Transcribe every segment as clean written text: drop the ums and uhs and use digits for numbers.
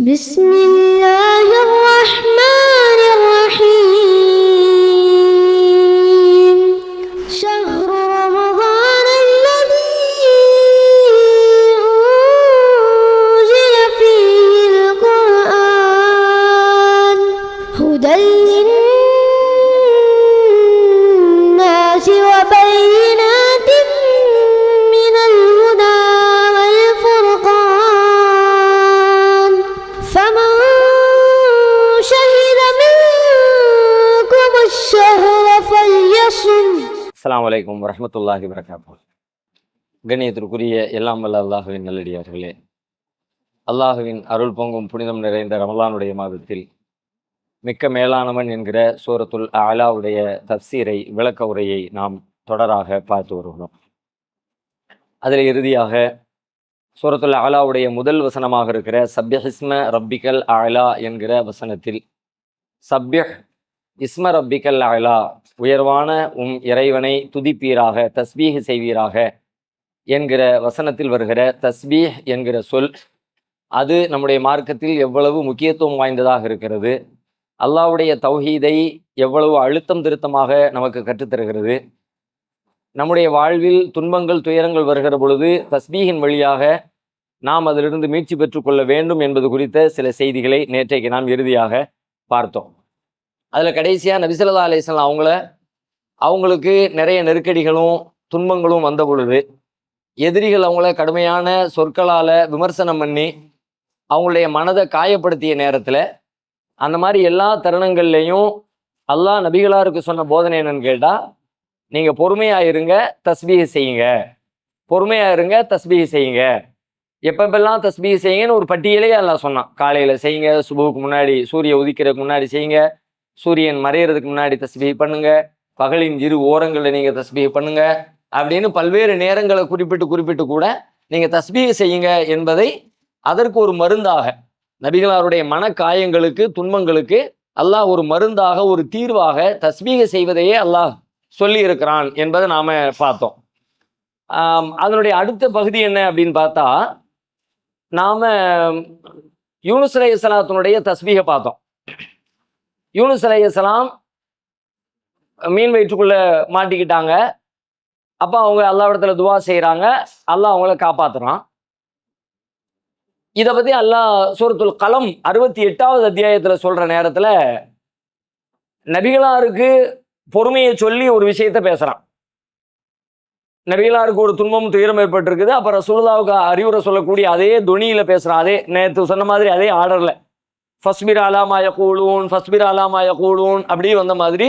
بسم الله الرحمن الرحيم شهر رمضان الذي أنزل فيه القرآن هدى للناس وبينات من الهدى والفرقان فمن شهد منكم الشهر فليصم. அஸ்ஸலாமு அலைக்கும் வரஹ்மத்துல்லாஹி வபரகாத்துஹு. கண்ணியத்திற்குரிய எல்லாம் வல்ல அல்லாஹுவின் நல்லடியார்களே, அல்லாஹுவின் அருள் பொங்கும் புனிதம் நிறைந்த ரமலானுடைய மாதத்தில் மிக்க மேலானவன் என்கிற சூரத்துல் அலாவுடைய தஃப்சீரை விளக்க உரையை நாம் தொடராக பார்த்து வருகிறோம். அதில் இறுதியாக சூரத்துல் அலாவுடைய முதல் வசனமாக இருக்கிற சப்யஹிஸ்ம ரப்பிக்கல் அலா என்கிற வசனத்தில் சப்யஹ் இஸ்ம ரப்பிக்கல் அலா, உயர்வான இறைவனை துதிப்பீராக, தஸ்பீஹ் செய்வீராக என்கிற வசனத்தில் வருகிற தஸ்பீஹ் என்கிற சொல், அது நம்முடைய மார்க்கத்தில் எவ்வளவு முக்கியத்துவம் வாய்ந்ததாக இருக்கிறது, அல்லாஹ்வுடைய தௌஹீதை எவ்வளவு அழுத்தம் திருத்தமாக நமக்கு கற்றுத்தருகிறது, நம்முடைய வாழ்வில் துன்பங்கள் துயரங்கள் வருகிற பொழுது தஸ்பீஹின் வழியாக நாம் அதிலிருந்து மீட்சி பெற்றுக்கொள்ள வேண்டும் என்பது குறித்த சில செய்திகளை நேற்றைக்கு நாம் இறுதியாக பார்த்தோம். அதில் கடைசியாக நபி ஸல்லல்லாஹு அலைஹி வஸல்லம் அவங்களுக்கு நிறைய நெருக்கடிகளும் துன்பங்களும் வந்த பொழுது எதிரிகள் அவங்கள கடுமையான சொற்களால் விமர்சனம் பண்ணி அவங்களுடைய மனதை காயப்படுத்திய நேரத்தில், அந்த மாதிரி எல்லா தருணங்கள்லையும் அல்லாஹ் நபிகளாருக்கு சொன்ன போதனை என்னன்னு கேட்டால், நீங்கள் பொறுமையாக இருங்க, தஸ்பீஹ் செய்யுங்க, பொறுமையாக இருங்க, தஸ்பீஹ் செய்யுங்க, எப்பப்பெல்லாம் தஸ்பீஹ் செய்யுங்கன்னு ஒரு பட்டியலே அல்லாஹ் சொன்னான். காலையில் செய்யுங்க, சுபுவுக்கு முன்னாடி, சூரிய உதிக்கிறதுக்கு முன்னாடி செய்யுங்க, சூரியன் மறையிறதுக்கு முன்னாடி தஸ்பீஹ் பண்ணுங்க, பகலின் இரு ஓரங்களில் நீங்கள் தஸ்பீஹ் பண்ணுங்க அப்படின்னு பல்வேறு நேரங்களை குறிப்பிட்டு கூட நீங்கள் தஸ்பீஹ் செய்யுங்க என்பதை அதற்கு ஒரு மருந்தாக, நபிகளாருடைய மனக்காயங்களுக்கு துன்பங்களுக்கு அல்லாஹ் ஒரு மருந்தாக ஒரு தீர்வாக தஸ்பீஹ் செய்வதையே அல்லாஹ் சொல்லி இருக்கிறான் என்பதை நாம பார்த்தோம். அதனுடைய அடுத்த பகுதி என்ன அப்படின்னு பார்த்தா, நாம யூனுஸ் அலைஹிஸ்ஸலாத்தினுடைய தஸ்பீஹை பார்த்தோம். யூனுஸ் அலைஹிஸ்ஸலாம் மீன் வயிற்றுக்குள்ள மாட்டிக்கிட்டாங்க. அப்போ அவங்க அல்லாஹ்விடத்துல துவா செய்கிறாங்க, அல்லாஹ் அவங்கள காப்பாற்றுறான். இதை பற்றி அல்லாஹ் சூரத்துல் கலம் 68வது அத்தியாயத்தில் சொல்கிற நேரத்தில் நபிகளாருக்கு பொறுமையை சொல்லி ஒரு விஷயத்த பேசுகிறான். நபிகளாருக்கு ஒரு துன்பம் துயரம் ஏற்பட்டிருக்குது. அப்போ ரசூலுல்லாஹ்வுக்கு அறிவுரை சொல்லக்கூடிய அதே துணியில் பேசுகிறான். அதே நேற்று சொன்ன மாதிரி அதே ஆர்டரில் ஃபஸ்பிர் அலாமா யகூலூன், ஃபஸ்பிர் அலாமா யகூலூன் அப்படி வந்த மாதிரி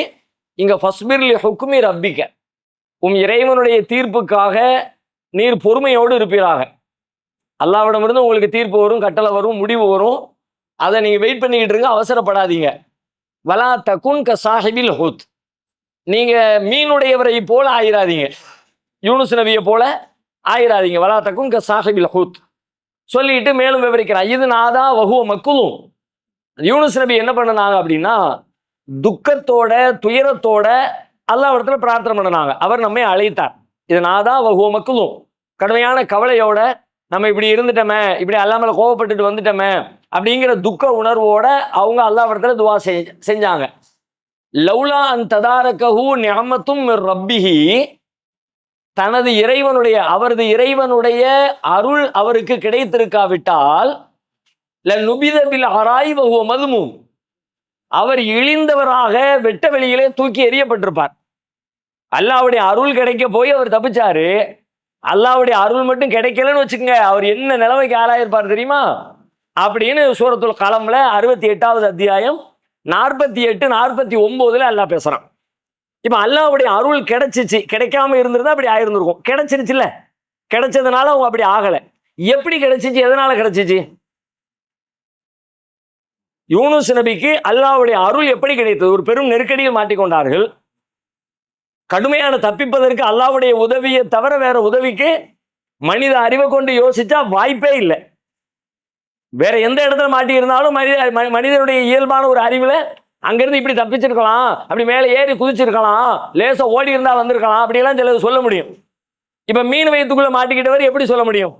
இங்கே ஃபஸ்பிர் லி ஹுக்மி ரப்பிக்க, இறைவனுடைய தீர்ப்புக்காக நீர் பொறுமையோடு இருப்பீராக. அல்லாஹ்விடமிருந்து உங்களுக்கு தீர்ப்பு வரும், கட்டளை வரும், முடிவு வரும், அதை நீங்கள் வெயிட் பண்ணிக்கிட்டு இருங்க, அவசரப்படாதீங்க. வலா தகுன் க சாஹிபில் ஹூத், நீங்கள் மீனுடையவரை போல ஆயிராதீங்க, யூனுஸ் நபியை போல ஆயிராதீங்க. வலா தகுன் க சாஹிபில் ஹூத் சொல்லிட்டு மேலும் விவரிக்கிறான். இது நாதா வஹுவ மக்குலும். யூனுஸ் நபி என்ன பண்ணினாங்க அப்படின்னா, துக்கத்தோட துயரத்தோட அல்லாஹ்விடத்துல பிரார்த்தனை பண்ணினாங்க. அவர் நம்மை அழைத்தார். இது நாதா வஹுவ மக்குலும், கடுமையான கவலையோட நம்ம இப்படி இருந்துட்டோமே, இப்படி அல்லாமல் கோவப்பட்டுட்டு வந்துட்டோமே அப்படிங்கிற துக்க உணர்வோட அவங்க அல்லாஹ்விடத்துல துவா செஞ்சாங்க. லௌலா அன் ததாரகஹு நிஅமத்தும் மிர் ரப்பிஹி, தனது இறைவனுடைய அவரது இறைவனுடைய அருள் அவருக்கு கிடைத்திருக்காவிட்டால் லநுபித பில் அராய் வஹுவ மதுமூம், அவர் இழிந்தவராக வெட்ட வெளியிலே தூக்கி எறியப்பட்டிருப்பார். அல்லாஹ்வுடைய அருள் கிடைக்க போய் அவர் தப்பிச்சாரு. அல்லாஹ்வுடைய அருள் மட்டும் கிடைக்கலன்னு வச்சுக்கோங்க, அவர் என்ன நிலைமைக்கு ஆளாயிருப்பார் தெரியுமா அப்படின்னு சூரத்துல் கலம்ல 68வது அத்தியாயம் 48 49 அல்லாஹ் பேசுறான். இப்ப அல்லாஹ்வுடைய அருள் கிடைச்சிச்சு, கிடைக்காம இருந்திருந்தா அப்படி ஆயிருந்திருக்கும். கிடைச்சிருச்சுல்ல, கிடைச்சதுனால அவங்க அப்படி ஆகல. எப்படி கிடைச்சிச்சு, எதனால கிடைச்சிச்சு? யூனுஸ் நபிக்கு அல்லாஹ்வுடைய அருள் எப்படி கிடைத்தது? ஒரு பெரும் நெருக்கடியில் மாட்டிக்கொண்டார்கள். கடுமையான தப்பிப்பதற்கு அல்லாஹ்வுடைய உதவியை தவிர வேற உதவிக்கு மனித அறிவை கொண்டு யோசிச்சா வாய்ப்பே இல்லை. வேற எந்த இடத்துல மாட்டி இருந்தாலும் மனிதனுடைய இயல்பான ஒரு அறிவுல அங்கிருந்து இப்படி தப்பிச்சிருக்கலாம், அப்படி மேலே ஏறி குதிச்சிருக்கலாம், லேசா ஓடி இருந்தா வந்திருக்கலாம், அப்படியெல்லாம் சிலது சொல்ல முடியும். இப்ப மீன் வயிற்றுக்குள்ள மாட்டிக்கிட்டவர் எப்படி சொல்ல முடியும்?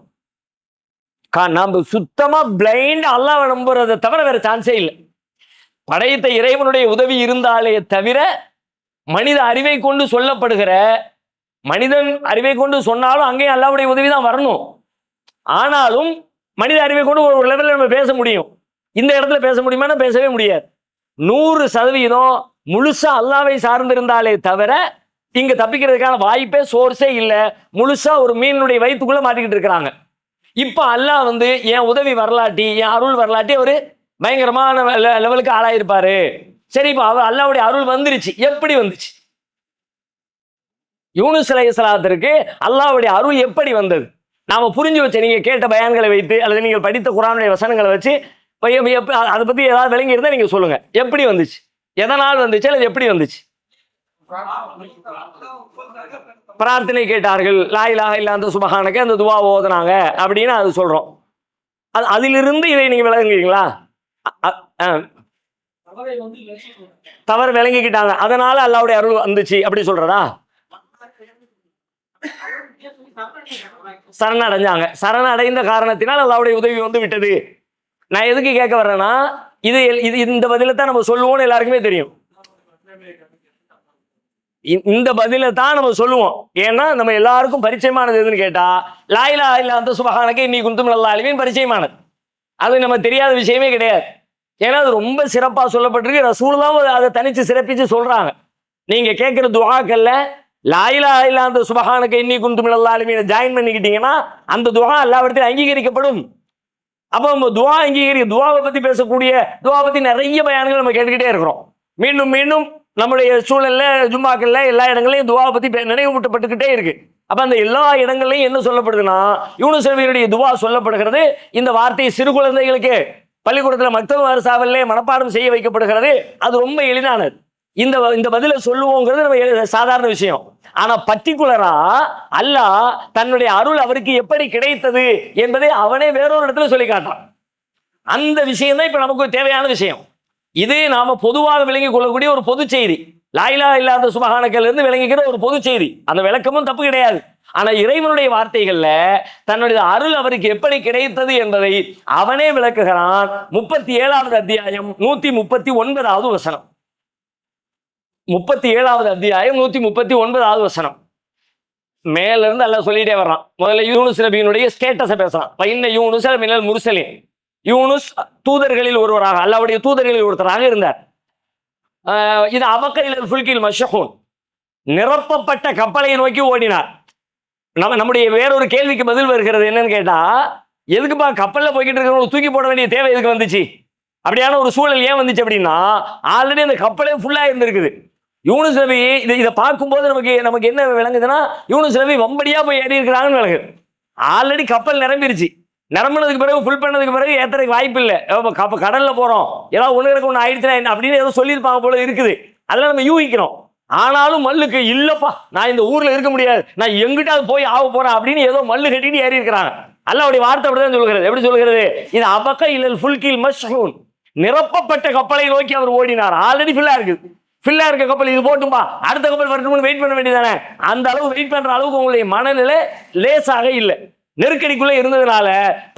நம்ம சுத்தமா பிளைண்ட் அல்லாஹ்வை நம்புறதை தவிர வேற சான்ஸே இல்லை. படைத்த இறைவனுடைய உதவி இருந்தாலே தவிர மனித அறிவை கொண்டு சொல்லப்படுகிற, மனிதன் அறிவை கொண்டு சொன்னாலும் அங்கேயும் அல்லாஹ்வுடைய உதவி தான் வரணும். ஆனாலும் மனித அறிவை கொண்டு ஒரு லெவலில் நம்ம பேச முடியும். இந்த இடத்துல பேச முடியுமா? பேசவே முடியாது. 100% முழுசா அல்லாஹ்வை சார்ந்திருந்தாலே தவிர இங்க தப்பிக்கிறதுக்கான வாய்ப்பே சோர்ஸே இல்லை. முழுசா ஒரு மீனுடைய வயிற்றுக்குள்ள மாட்டிக்கிட்டு இருக்கிறாங்க. இப்ப அல்லாஹ் என் உதவி வரலாட்டி, என் அருள் வரலாட்டி ஒரு பயங்கரமான லெவலுக்கு ஆளாயிருப்பாரு. சரி, இப்ப அல்லாஹ்வுடைய அருள் வந்துருச்சு. எப்படி வந்துச்சு? யூனுஸ் அலைஹிஸ்ஸலாத்திற்கு அல்லாஹ்வுடைய அருள் எப்படி வந்தது? நாம புரிஞ்சு வச்ச, நீங்க கேட்ட பயான்களை வைத்து அல்லது நீங்கள் படித்த குர்ஆனுடைய வசனங்களை வச்சு அதை பத்தி ஏதாவது விளங்கி இருந்தா நீங்க சொல்லுங்க. எப்படி வந்துச்சு? எதனால் வந்துச்சு? அல்லது எப்படி வந்துச்சு? பிரார்த்தனை கேட்டார்கள், லா இலாஹ இல்லா அன்த சுப்ஹானக, அந்த துவா ஓதுனாங்க அப்படின்னு அது சொல்றோம். அதிலிருந்து இதை நீங்க விளங்குறீங்களா? தவறு விளங்கிக்கிட்டாங்க, அதனால அல்லாஹ்வுடைய அருள் வந்துச்சு அப்படி சொல்றதா? சரணடைஞ்சாங்க, சரணடைந்த காரணத்தினால் அல்லாஹ்வுடைய உதவி விட்டது. நான் எதுக்கு கேட்க வர்றேன்னா, இது இந்த பதிலை தான் நம்ம சொல்லுவோம்னு எல்லாருக்குமே தெரியும். இந்த பதிலை தான் நம்ம சொல்லுவோம். ஏன்னா நம்ம எல்லாருக்கும் பரிச்சயமானது எதுன்னு கேட்டா, லா இலாஹ இல்லா அன்த சுப்ஹானக இன்னீ குன்து மினல் ஸாலிமீன் பரிச்சயமானது. அது நம்ம தெரியாத விஷயமே கிடையாது. ஏன்னா அது ரொம்ப சிறப்பா சொல்லப்பட்டிருக்கு. ரசூலுல்லாஹ் அதை தனிச்சு சிறப்பிச்சு சொல்றாங்க. நீங்க கேட்கிற துஆக்கள்ல லா இலாஹ இல்லா அன்த சுப்ஹானக இன்னீ குன்து மினல் ஸாலிமீன் ஜாயின் பண்ணிக்கிட்டீங்கன்னா அந்த துஆ அல்லாஹ்விடத்தில் அங்கீகரிக்கப்படும். அப்போ நம்ம துஆவை பத்தி பேசக்கூடிய, துஆவை பத்தி நிறைய பயான்கள் நம்ம கேட்டுக்கிட்டே இருக்கிறோம். மீண்டும் மீண்டும் நம்முடைய சூழல்ல, ஜும்மாக்கள்ல, எல்லா இடங்களையும் துஆவை பத்தி நினைவூட்டப்பட்டுக்கிட்டே இருக்கு. அப்ப அந்த எல்லா இடங்கள்லையும் என்ன சொல்லப்படுதுன்னா, யூனுஸ் நபியுடைய துஆ சொல்லப்படுகிறது. இந்த வார்த்தை சிறு குழந்தைகளுக்கு பள்ளிக்கூடத்தில் மக்தப் மதரசாவிலே மனப்பாடம் செய்ய வைக்கப்படுகிறது. அது ரொம்ப எளிதானது. இந்த பதிலை சொல்லுவோங்கிறது நம்ம சாதாரண விஷயம். ஆனா பர்டிகுலரா அல்லாஹ் தன்னுடைய அருள் அவருக்கு எப்படி கிடைத்தது என்பதை அவனே வேறொரு இடத்துல சொல்லி காட்டான். அந்த விஷயம் தான் இப்ப நமக்கு தேவையான விஷயம். இது நாம பொதுவாக விளங்கிக் கொள்ளக்கூடிய ஒரு பொது செய்தி. லா இலாஹ இல்லா அன்த சுப்ஹானகல இருந்து விளங்கிக்கிற ஒரு பொது செய்தி. அந்த விளக்கமும் தப்பு கிடையாது. ஆனா இறைவனுடைய வார்த்தைகள்ல தன்னுடைய அருள் அவருக்கு எப்படி கிடைத்தது என்பதை அவனே விளக்குகிறான். 37வது அத்தியாயம் 139வது வசனம். 37வது அத்தியாயம் 139வது வசனம். மேல இருந்து அல்லாஹ் சொல்லிட்டே வர்றான். முதல்ல யூனுஸ் நபியினுடைய ஸ்டேட்டஸை பேசுறான். பைன்ன யூனுஸ் மினல் முர்சலின். யூனுஸ் தூதர்களில் ஒருவராக, அல்லாஹ்வுடைய தூதர்களில் ஒருத்தராக இருந்தார். இது அபக்கரில் ஃபுல்கில் மஷ்ஹூன், நிரப்பப்பட்ட கப்பலை நோக்கி ஓடினார். நம்முடைய வேறொரு கேள்விக்கு பதில் வருகிறது. என்னன்னு கேட்டா, எதுக்குப்பா கப்பல்ல போய்கிட்டு இருக்கிறவங்க தூக்கி போட வேண்டிய தேவை எதுக்கு வந்துச்சு? அப்படியான ஒரு சூழல் ஏன் வந்துச்சு அப்படின்னா, ஆல்ரெடி அந்த கப்பலே ஃபுல்லா இருந்திருக்குது. யூனுஸ் நபி இதை பார்க்கும்போது நமக்கு என்ன விளங்குதுன்னா, யூனுஸ் நபி வம்படியா போய் ஏறி இருக்கிறாங்கன்னு விளங்குது. ஆல்ரெடி கப்பல் நிரம்பிருச்சு. நிரம்பினதுக்கு பிறகு ஃபுல் பண்ணதுக்கு பிறகு ஏத்துறதுக்கு வாய்ப்பு இல்லை. கடல்ல போறோம், ஏதாவது ஒண்ணு ஆயிடுச்சுன்னா அப்படின்னு ஏதோ சொல்லியிருப்பாங்க போல இருக்குது. அதெல்லாம் நம்ம யூகிக்கிறோம். ஆனாலும் மல்லுக்கு இல்லப்பா, நான் இந்த ஊர்ல இருக்க முடியாது, நான் எங்கிட்டாவது போய் ஆக போறேன் அப்படின்னு ஏதோ மல்லு கட்டிட்டு ஏறி இருக்கிறாங்க. அல்லாஹ்வுடைய வார்த்தை அப்படிதான் சொல்கிறது. எப்படி சொல்கிறது? இது அபக்க இல்லல் ஃபுல்கில் மஷ்ஹூன், நிரப்பப்பட்ட கப்பலை நோக்கி அவர் ஓடினார். ஆல்ரெடி ஃபில்லா இருக்குது. ஃபில்லா இருக்க கப்பல் இது போட்டும்பா, அடுத்த கப்பல் வரணும்னு வெயிட் பண்ண வேண்டியதானே. அந்த அளவு வெயிட் பண்ற அளவுக்கு உங்களுடைய மனநிலை லேசாக இல்லை. நெருக்கடிக்குள்ள இருந்ததுனால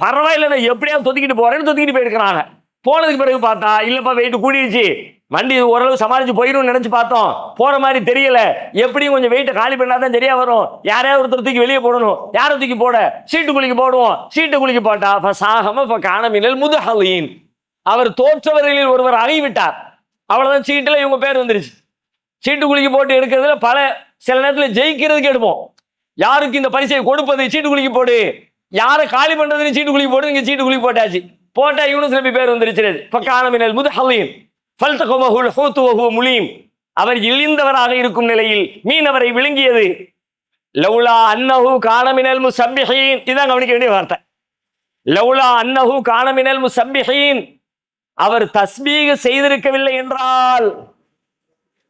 பரவாயில்ல, நான் எப்படியாவது தொத்திக்கிட்டு போறேன்னு தொத்திக்கிட்டு போயிருக்கிறாங்க. போனதுக்கு பிறகு பார்த்தா இல்லப்பா வெயிட் கூடிடுச்சு, வண்டி ஓரளவு சமாளிச்சு போயிடும் நினைச்சு பார்த்தோம், போற மாதிரி தெரியல, எப்படியும் கொஞ்சம் வெயிட்டை காலி பண்ணாதான் சரியா வரும், யாரையாவது ஒருத்தர் தூக்கி வெளியே போடணும், யாரை தூக்கி போட, சீட்டு குளிக்க போடுவோம், சீட்டு குளிக்க போட்டா சாகம காணமினல் முதுஹலீன், அவர் தோற்றவர்களில் ஒருவர் ஆகிவிட்டார். அவ்வளவுதான், சீட்டுல இவங்க பேர் வந்துருச்சு. சீட்டு குளிக்க போட்டு எடுக்கிறதுல சில நேரத்தில் ஜெயிக்கிறதுக்கு எடுப்போம். யாருக்கு இந்த பரிசை கொடுப்பது, சீட்டு குளிக்க போடு, யாரை காலி பண்றதுன்னு சீட்டு குளிக்க போடு, இங்க சீட்டு குளிக்க போட்டாச்சு. போட்டா யூனுஸ் நபி பேர் வந்துருச்சு. ஃபகானமினல் முதுஹலீன் ஃபல்தகமஹுல் ஹூத் வஹுவ முலீம், அவர் இழிந்தவராக இருக்கும் நிலையில் மீன் அவரை விழுங்கியது. லௌலா அன்னஹு கானமினல் முஸப்பிஹீன், இதான் கவனிக்க வேண்டிய வார்த்தை. லௌலா அன்னஹு கானமினல் முஸப்பிஹீன், அவர் தஸ்பீக செய்திருக்கவில்லை என்றால்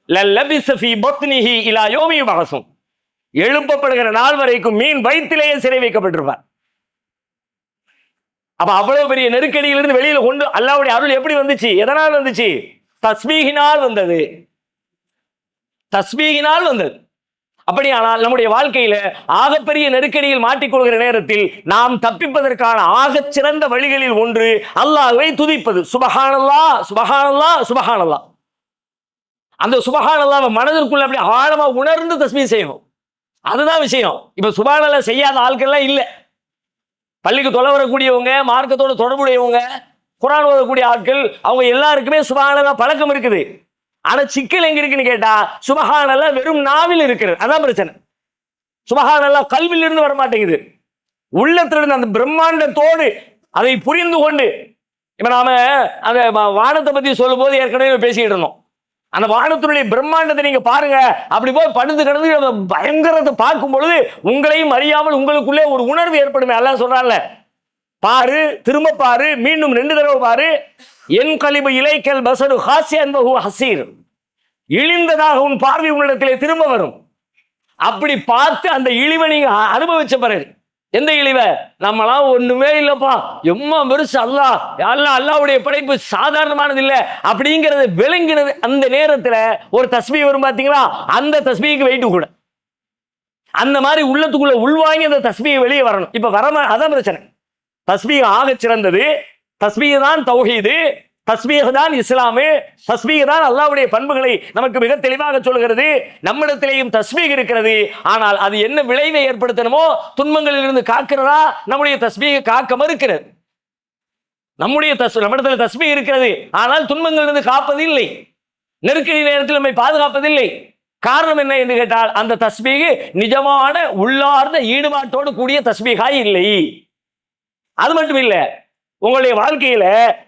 லலபிஸ ஃபீ பத்னிஹி இலா யௌமி யுபஅஸூன், எழுப்பப்படுகிற நாள் வரைக்கும் மீன் வயிற்றிலேயே சிறை வைக்கப்பட்டிருப்பார். அப்ப அவ்வளவு பெரிய நெருக்கடியிலிருந்து வெளியில கொண்டு அல்லாஹ்வுடைய அருள் எப்படி வந்துச்சு? எதனால் வந்துச்சு? தஸ்பீகினால் வந்தது. தஸ்பீகினால் வந்தது. அப்படியானால் நம்முடைய வாழ்க்கையில ஆகப்பெரிய நெருக்கடியில் மாட்டிக்கொள்கிற நேரத்தில் நாம் தப்பிப்பதற்கான ஆகச் சிறந்த வழிகளில் ஒன்று அல்லாஹ்வை துதிப்பது. சுபஹானல்லாஹ் சுபஹானல்லாஹ் சுபஹானல்லாஹ். அந்த சுபஹானல்லாஹ் மனதிற்குள்ள அப்படி ஆழமா உணர்ந்து தஸ்பீஹ் செய்யணும். அதுதான் விஷயம். இப்ப சுபஹானல்லாஹ் செய்யாத ஆட்கள்லாம் இல்லை. பள்ளிக்கு தொலை வரக்கூடியவங்க, மார்க்கத்தோட தொடர்புடையவங்க, குர்ஆன் ஓதக்கூடிய ஆட்கள், அவங்க எல்லாருக்குமே சுபஹானல்லாஹ் பழக்கம் இருக்குது. ஆனா சிக்கல் எங்க இருக்குன்னு கேட்டா சுபஹானல்லாஹ் வெறும் நாவில் இருக்கிறது. அதான் பிரச்சனை. சுபஹானல்லாஹ் கல்வியில் இருந்து வர மாட்டேங்குது, உள்ளத்திலிருந்து அந்த பிரம்மாண்டத்தோடு அதை புரிந்து கொண்டு. இப்ப நாம அந்த வானத்தை பத்தி சொல்லும் போது ஏற்கனவே பேசிக்கிட்டு இருந்தோம். அந்த வானத்தினுடைய பிரம்மாண்டத்தை நீங்க பாருங்க. அப்படி போய் படுத்து கிடந்து பயங்கரத்தை பார்க்கும் பொழுது உங்களையும் அறியாமல் உங்களுக்குள்ளே ஒரு உணர்வு ஏற்படுமே. அல்லாஹ் சொல்றான்ல, பாரு, திரும்ப பாரு, மீண்டும் 2 தடவை பாரு. என் கலிபு இலைக்கல் பசரு ஹாசியன் ஹசீர். இழிந்ததாக உன் பார்வை உன்னிடத்திலே திரும்ப வரும். அப்படி பார்த்து அந்த இழிவை நீங்க அனுபவிச்ச பிறகு, எந்த இழிவை? நம்மளாம் ஒண்ணுமே இல்லப்பா, எம்மா பெருசு, அல்லாஹ் அல்லாஹ்வுடைய படைப்பு சாதாரணமானது இல்லை அப்படிங்கிறத விளங்கினது. அந்த நேரத்துல ஒரு தஸ்பீஹ் வரும் பாத்தீங்களா, அந்த தஸ்பீஹுக்கு வெயிட்டு கூட. அந்த மாதிரி உள்ளத்துக்குள்ள உள்வாங்கி அந்த தஸ்பீஹ் வெளியே வரணும். இப்ப அதான் பிரச்சனை. தஸ்பீஹ் ஆக சிறந்தது, தஸ்பீஹ் தான் தௌஹீது, தஸ்பீஹ் தான் இஸ்லாமு, தஸ்பீஹ் தான் அல்லாஹ்வுடைய பண்புகளை நமக்கு மிக தெளிவாக சொல்கிறது. நம்மிடத்திலேயும் தஸ்பீஹ் இருக்கிறது. ஆனால் அது என்ன விளைவை ஏற்படுத்தணுமோ, துன்பங்களில் இருந்து காக்கிறதா, நம்முடைய தஸ்பீஹ் காக்க மறுக்கிறது. நம்மிடத்தில் தஸ்பீஹ் இருக்கிறது, ஆனால் துன்பங்களில் இருந்து காப்பது இல்லை, நெருக்கடி நேரத்தில் நம்மை பாதுகாப்பதில்லை. காரணம் என்ன என்று கேட்டால், அந்த தஸ்பீஹ் நிஜமான உள்ளார்ந்த ஈடுபாட்டோடு கூடிய தஸ்பீஹாய் இல்லை. அது மட்டும் இல்லை, உங்களுடைய வாழ்க்கையில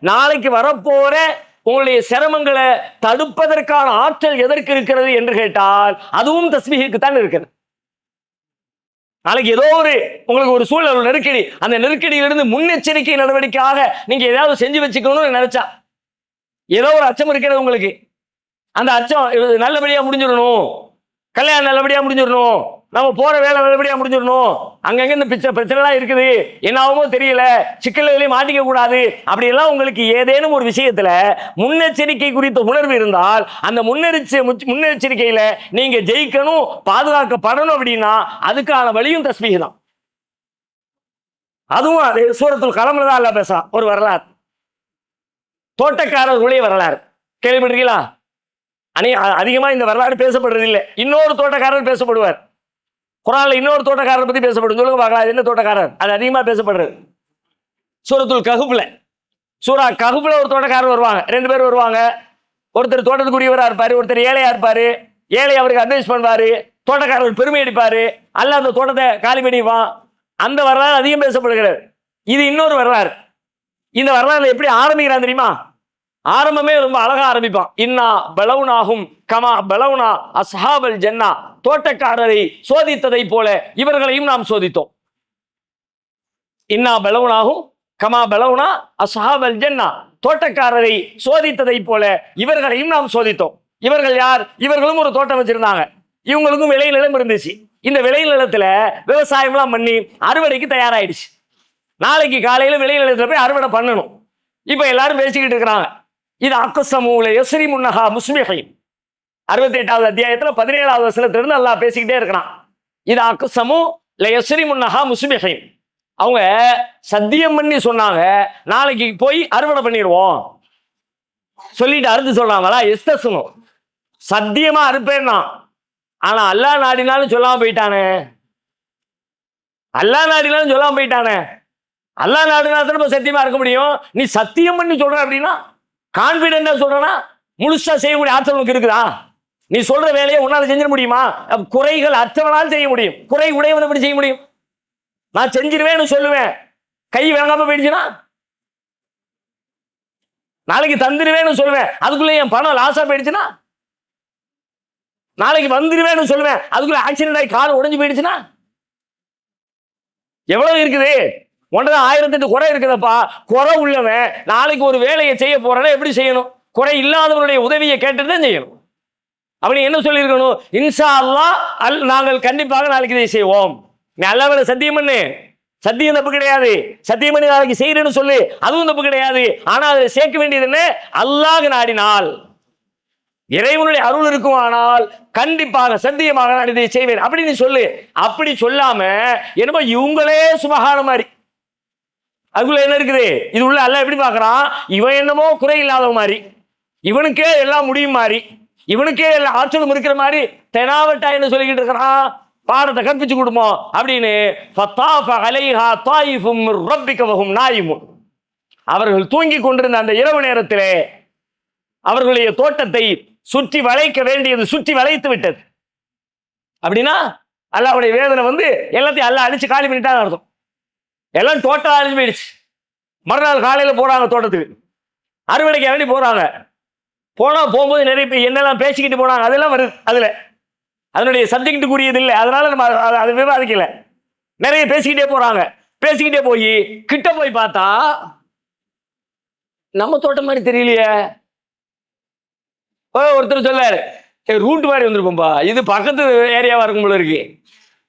நாளைக்கு வரப்போற உங்களுடைய சிரமங்களை தடுப்பதற்கான ஆற்றல் எதற்கு இருக்கிறது என்று கேட்டால் அதுவும் தஸ்பீஹுக்கு தான் இருக்கிறது. நாளைக்கு ஏதோ உங்களுக்கு ஒரு சூழல் நெருக்கடி, அந்த நெருக்கடியிலிருந்து முன்னெச்சரிக்கை நடவடிக்கையாக நீங்க ஏதாவது செஞ்சு வச்சுக்கணும்னு நினைச்சா, ஏதோ ஒரு அச்சம் இருக்கிறது உங்களுக்கு, அந்த அச்சம் நல்லபடியா முடிஞ்சிடணும், கல்யாணம் நல்லபடியா முடிஞ்சிடணும், நம்ம போற வேலை நல்லபடியா முடிஞ்சிடணும், அங்கங்க இந்த பிரச்சனைலாம் இருக்குது, என்ன ஆகுமோ தெரியல, சிக்கல்களையும் மாட்டிக்க கூடாது, அப்படி எல்லாம் உங்களுக்கு ஏதேனும் ஒரு விஷயத்துல முன்னெச்சரிக்கை குறித்த உணர்வு இருந்தால், அந்த முன்னெச்சரிக்கையில நீங்க ஜெயிக்கணும், பாதுகாக்கப்படணும் அப்படின்னா அதுக்கான வழியும் தஸ்பீஹ் தான். அதுவும் அது சூரத்துல் கலம்ல தான் அல்லாஹ் பேசுறான். ஒரு வரலாறு, தோட்டக்காரர்களுடைய வரலாறு கேள்விப்பட்டிருக்கீங்களா? அதிகமா இந்த வரலாறு பேசப்படுறது இல்லை. இன்னொரு தோட்டக்காரர் பேசப்படுவார் குர்ஆன்ல. இன்னொரு தோட்டக்காரர் பத்தி பேசப்படும். சொல்லுங்க பார்க்கலாம், என்ன தோட்டக்காரர்? அது அதிகமா பேசப்படுறது சூரத்துல் கஹ்ஃப்ல. சூரா கஹ்ஃப்ல ஒரு தோட்டக்காரர் வருவாங்க, 2 பேர் வருவாங்க. ஒருத்தர் தோட்டத்துக்குரியவரா இருப்பாரு, ஒருத்தர் ஏழையா இருப்பாரு. ஏழை அவருக்கு அட்வைஸ் பண்ணுவாரு, தோட்டக்காரர் பெருமை அடிப்பாரு, அல்ல அந்த தோட்டத்தை காலி பண்ணிடுவான். அந்த வரலாறு அதிகம் பேசப்படுகிறது. இது இன்னொரு வரலாறு. இந்த வரலாறு எப்படி ஆரம்பிக்கிறான் தெரியுமா? ஆரம்பமே ரொம்ப அழகா ஆரம்பிப்பான். இன்னா பலவுனாகும் கமா பலவுனா அஸ்ஹாபல் ஜன்னா. தோட்டக்காரரை சோதித்ததை போல இவர்களையும் நாம் சோதித்தோம். இன்னா பலவுனாகும் கமா பலவுனா அஸ்ஹாபல் ஜன்னா. தோட்டக்காரரை சோதித்ததை போல இவர்களையும் நாம் சோதித்தோம். இவர்கள் யார்? இவர்களும் ஒரு தோட்டம் வச்சிருந்தாங்க, இவங்களுக்கும் விளைநிலம் இருந்துச்சு. இந்த விளைநிலத்துல விவசாயம்லாம் பண்ணி அறுவடைக்கு தயாராயிடுச்சு. நாளைக்கு காலையில விளைநிலத்துல போய் அறுவடை பண்ணணும். இப்ப எல்லாரும் பேசிக்கிட்டு இருக்கிறாங்க, இது அக்குசமூல யஸ்ரி முன்னஹா முஸ்மிஹை. 68வது அத்தியாயத்துல 17வது வசனத்திலிருந்து அல்லாஹ் பேசிக்கிட்டே இருக்கிறான். இது அக்குசமு யஸ்ரி முன்னஹா முஸ்மிஹை. அவங்க சத்தியம் பண்ணி சொன்னாங்க, நாளைக்கு போய் அறுவடை பண்ணிடுவோம் சொல்லிட்டு அறுத்து சொல்றாங்களா? எஸ்தசுனு சத்தியமா அறுப்பேன்னா, ஆனா அல்லாஹ் நாடினாலும் சொல்லாம போயிட்டானே. அல்லாஹ் நாடினாலும் சொல்லாம போயிட்டானே. அல்லாஹ் நாடினா தான் சத்தியமா இருக்க முடியும். நீ சத்தியம் பண்ணி சொல்ற அப்படின்னா, கான்பிடென்டா சொல்றனா, முழுசா செய்யக்கூடிய ஆற்றல் உனக்கு இருக்குதா? நீ சொல்ற வேலையை உன்னால செஞ்சிட முடியுமா? குறைகள் அற்றவனால் செய்ய முடியும், குறை உடையவன் எப்படி செய்ய முடியும்? நான் செஞ்சிருவேன்னு சொல்லுவேன், கை விளங்காம போயிடுச்சுன்னா, நாளைக்கு தந்துருவேன்னு சொல்லுவேன், அதுக்குள்ள என் பணம் லாஸா போயிடுச்சுன்னா, நாளைக்கு வந்துருவேன்னு சொல்லுவேன், அதுக்குள்ள ஆக்சிடென்ட் ஆகி கால் உடைஞ்சு போயிடுச்சுன்னா, எவ்வளவு இருக்குது? ஒன்றதான் 1008 குறை இருக்குதப்பா. குறை உள்ளவன் நாளைக்கு ஒரு வேலையை செய்ய போறேன்னா எப்படி செய்யணும்? குறை இல்லாதவனுடைய உதவியை கேட்டுட்டு தான் செய்யணும். அப்படி என்ன சொல்லியிருக்கணும்? இன்ஷா அல்லாஹ் நாங்கள் கண்டிப்பாக நாளைக்கு இதை செய்வோம். நீ அல்லாஹ்விட சத்தியம் பண்ணு, சத்தியம் தப்பு கிடையாது. சத்தியம் பண்ணி நாளைக்கு செய்யறேன்னு சொல்லு, அதுவும் தப்பு கிடையாது. ஆனா அதில் சேர்க்க வேண்டியது என்ன? அல்லாஹ் நாடினால். இறைவனுடைய அருள் இருக்கும், ஆனால் கண்டிப்பாக சத்தியமாக நான் இதை செய்வேன் அப்படின்னு சொல்லு. அப்படி சொல்லாம என்னமோ இவங்களே சுபஹான மாதிரி, அதுக்குள்ள என்ன இருக்குது, இது உள்ள அல்ல எப்படி பார்க்கறான், இவன் என்னமோ குறை இல்லாத மாதிரி, இவனுக்கே எல்லாம் முடியும் மாதிரி, இவனுக்கே எல்லா ஆற்றலும் இருக்கிற மாதிரி தெனாவட்டா என்ன சொல்லிக்கிட்டு இருக்கிறான், பாடத்தை கற்பிச்சு கொடுப்போம் அப்படின்னு. அவர்கள் தூங்கி கொண்டிருந்த அந்த இரவு நேரத்திலே அவர்களுடைய தோட்டத்தை சுற்றி வளைக்க வேண்டியது சுற்றி வளைத்து விட்டது. அப்படின்னா அல்லாஹ்வுடைய வேதனை வந்து எல்லாத்தையும் அல்லாஹ் அடிச்சு காலி பண்ணிட்டான்னு அர்த்தம். எல்லாம் டோட்டலா அழிஞ்சு போயிடுச்சு. மறுநாள் காலையில போறாங்க தோட்டத்துக்கு, அறுவடைக்கு வேண்டி போறாங்க. போகும்போது நிறைய பேர் என்னெல்லாம் பேசிக்கிட்டு போனாங்க அதெல்லாம் வருது. அதுல அதனுடைய சப்ஜெக்ட் கூறியது இல்லை, அதனால நம்ம அதை விவாதிக்கல. நிறைய பேசிக்கிட்டே போறாங்க. பேசிக்கிட்டே போய் கிட்ட போய் பார்த்தா நம்ம தோட்டம் மாதிரி தெரியலையே. ஒருத்தர் சொல்லாரு, ரூட் மாதிரி வந்துருப்போம்பா, இது பக்கத்து ஏரியாவா இருக்கும் போல இருக்கு,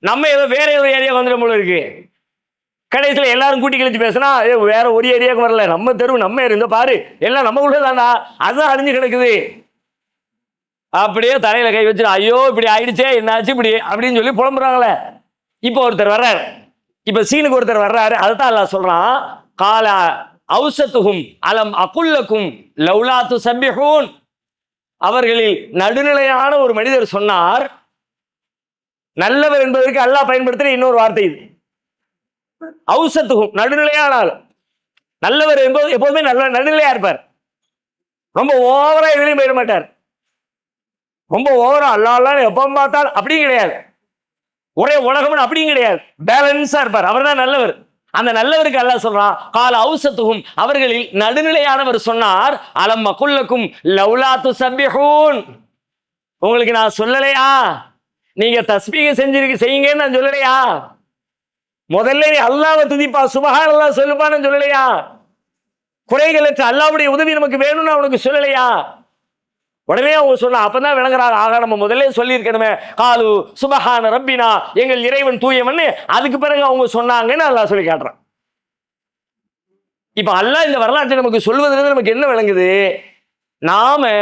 நம்ம ஏதோ வேற ஏதோ ஏரியா வந்துடும் போல இருக்கு. கடைசியில் எல்லாரும் கூட்டி கழிச்சு பேசினா வேற ஒரு ஏரியாவுக்கு வரல, நம்ம தெருவு நம்ம இருந்த பாரு, எல்லாம் நம்ம கூட தானா, அதுதான் அழிஞ்சு கிடக்குது. அப்படியே தலையில கை வச்சு ஐயோ இப்படி ஆயிடுச்சே என்னாச்சு இப்படி அப்படின்னு சொல்லி புலம்புறாங்களே. இப்போ ஒருத்தர் வர்றாரு, இப்ப சீனுக்கு ஒருத்தர் வர்றாரு, அதைத்தான் அல்லாஹ் சொல்றான், கால அவுசத்துஹும் அலம் அகுல்லக்கும் லௌலா துஸப்பிஹூன். அவர்களில் நடுநிலையான ஒரு மனிதர் சொன்னார். நல்லவர் என்பதற்கு அல்லாஹ் பயன்படுத்துற இன்னொரு வார்த்தை இது. அவுசத்துஹும் நடுநிலையான ஆள். நல்லவர் என்பது எப்போதுமே நல்ல நடுநிலையா இருப்பார். ரொம்ப ஓவரா எதுலையும் போயிட மாட்டார். ரொம்ப ஓவரா அல்லாஹ் எப்போ பார்த்தால் அப்படியும் கிடையாது, ஒரே உலகம்னு அப்படியும் கிடையாது, பேலன்ஸா இருப்பார். அவர் தான் நல்லவர். அந்த நல்லவருக்கு அல்லாஹ் சொல்றான், கால அவுசத்துஹும் அவர்களில் நடுநிலையானவர் சொன்னார், அலம் அகுல்லக்கும் லௌலா துஸப்பிஹூன். உங்களுக்கு நான் சொல்லலையா, நீங்க தஸ்பீஹ் செய்யுங்கன்னு நான் சொல்லலையா, முதல்ல நீ அல்லாஹ்வை துதிப்பா சுப்ஹானல்லாஹ் சொல்லுப்பான்னு சொல்லலையா, குறைகளற்ற அல்லாஹ்வுடைய உதவி நமக்கு வேணும்னு அவனுக்கு சொல்லலையா. உடனே அவங்க சொன்னா, அப்பதான் விளங்குறாங்க, ஆக நம்ம முதல்ல சொல்லியிருக்கணுமே, காலு சுபஹான ரப்பினா, எங்கள் இறைவன் தூயவன். அதுக்கு பிறகு அவங்க சொன்னாங்கன்னு அல்லாஹ் சொல்லி காட்டுறான். இப்ப அல்லாஹ் இந்த வரலாற்றை நமக்கு சொல்வதிலிருந்து நமக்கு என்ன விளங்குது, நாம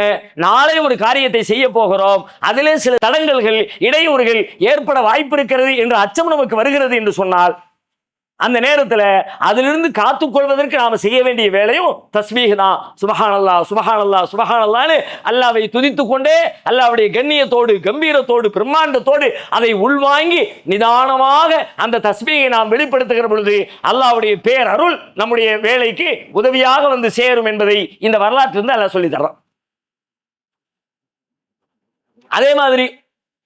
நாளை ஒரு காரியத்தை செய்ய போகிறோம், அதிலே சில தடங்கல்கள் இடையூறுகள் ஏற்பட வாய்ப்பு இருக்கிறது என்ற அச்சம் நமக்கு வருகிறது என்று சொன்னால், அந்த நேரத்தில் அதிலிருந்து காத்துக்கொள்வதற்கு நாம செய்ய வேண்டிய வேலையும் தஸ்பீஹ் தான். சுபஹானல்லாஹ் சுபஹானல்லாஹ் சுபஹானல்லாஹ்னு அல்லாஹ்வை துதித்துக் கொண்டே அல்லாஹ்வுடைய கண்ணியத்தோடு கம்பீரத்தோடு பிரம்மாண்டத்தோடு அதை உள்வாங்கி நிதானமாக அந்த தஸ்பீஹை நாம் வெளிப்படுத்துகிற பொழுது அல்லாஹ்வுடைய பேர் அருள் நம்முடைய வேலைக்கு உதவியாக வந்து சேரும் என்பதை இந்த வரலாற்றிலிருந்து அல்லாஹ் சொல்லி தர்றான். அதே மாதிரி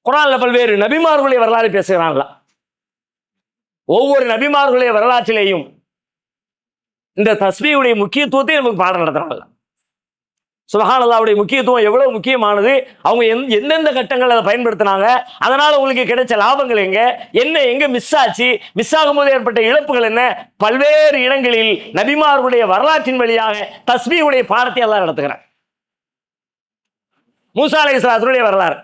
குர்ஆன்ல பல்வேறு நபிமார்களுடைய வரலாறு பேசுகிறான்ல. ஒவ்வொரு நபிமார்களுடைய வரலாற்றிலேயும் இந்த தஸ்பீஹுடைய முக்கியத்துவத்தை நமக்கு பாடம் நடத்துறாங்க. சுப்ஹானல்லாஹ்வுடைய முக்கியத்துவம் எவ்வளவு முக்கியமானது, அவங்க எந்தெந்த கட்டங்கள் அதை பயன்படுத்தினாங்க, அதனால உங்களுக்கு கிடைச்ச லாபங்கள் எங்க மிஸ் ஆச்சு, மிஸ் ஆகும்போது ஏற்பட்ட இழப்புகள் என்ன, பல்வேறு இடங்களில் நபிமார்களுடைய வரலாற்றின் வழியாக தஸ்பீஹுடைய பாடத்தை எல்லாம் நடத்துகிறார். மூசா அலைஹிஸ்ஸலாத்துடைய வரலாறு,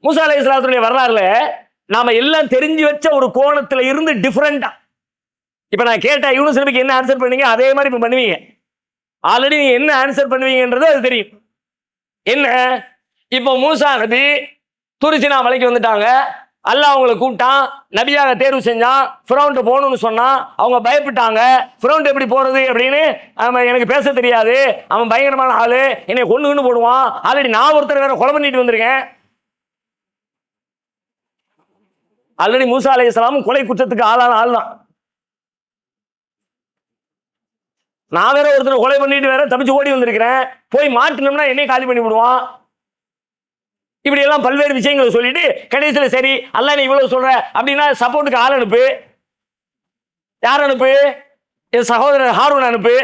மூசா அலைஹிஸ்ஸலாத்துடைய வரலாறுல நாம எல்லாம் தெரிஞ்சு வச்ச ஒரு கோணத்துல இருந்து டிஃபரெண்டா, இப்ப நான் கேட்ட யூனுஸ் நபிக்கு என்ன ஆன்சர் பண்ணீங்க அதே மாதிரி இப்ப பண்ணுவீங்க. ஆல்ரெடி நீங்க என்ன ஆன்சர் பண்ணுவீங்கன்றது அது தெரியும். என்ன, இப்போ மூசா நபி துரிசினா மலைக்கு வந்துட்டாங்க, அல்லாஹ் அவங்களை கூப்பிட்டான், நபியாக தேர்வு செஞ்சான், ஃபிரௌன்ட்ட போகணும்னு சொன்னா, அவங்க பயப்பட்டாங்க. ஃபிரௌன்ட் எப்படி போறது அப்படின்னு, எனக்கு பேச தெரியாது, அவன் பயங்கரமான ஆளு, என்னை கொண்டு போடுவான், ஆல்ரெடி நான் ஒருத்தர் வேற கொலை பண்ணிட்டு வந்திருக்கேன். ஆல்ரெடி மூசா அலைஹிஸ்ஸலாம் கொலை குற்றத்துக்கு ஆளான ஆள் தான். நான் வேற ஒருத்தர் கொலை பண்ணிட்டு வேற தப்பிச்சு ஓடி வந்திருக்கிறேன், போய் மாட்டினோம்னா என்னை காலி பண்ணி விடுவான். இப்படி எல்லாம் பல்வேறு விஷயங்களை சொல்லிட்டு கடைசியில் சரி அல்லாஹ் நீ இவ்வளவு சொல்ற அப்படின்னா சப்போர்ட்டுக்கு ஆள் அனுப்பு. யார் அனுப்பு? என் சகோதரர் ஹாரூன் அனுப்பு.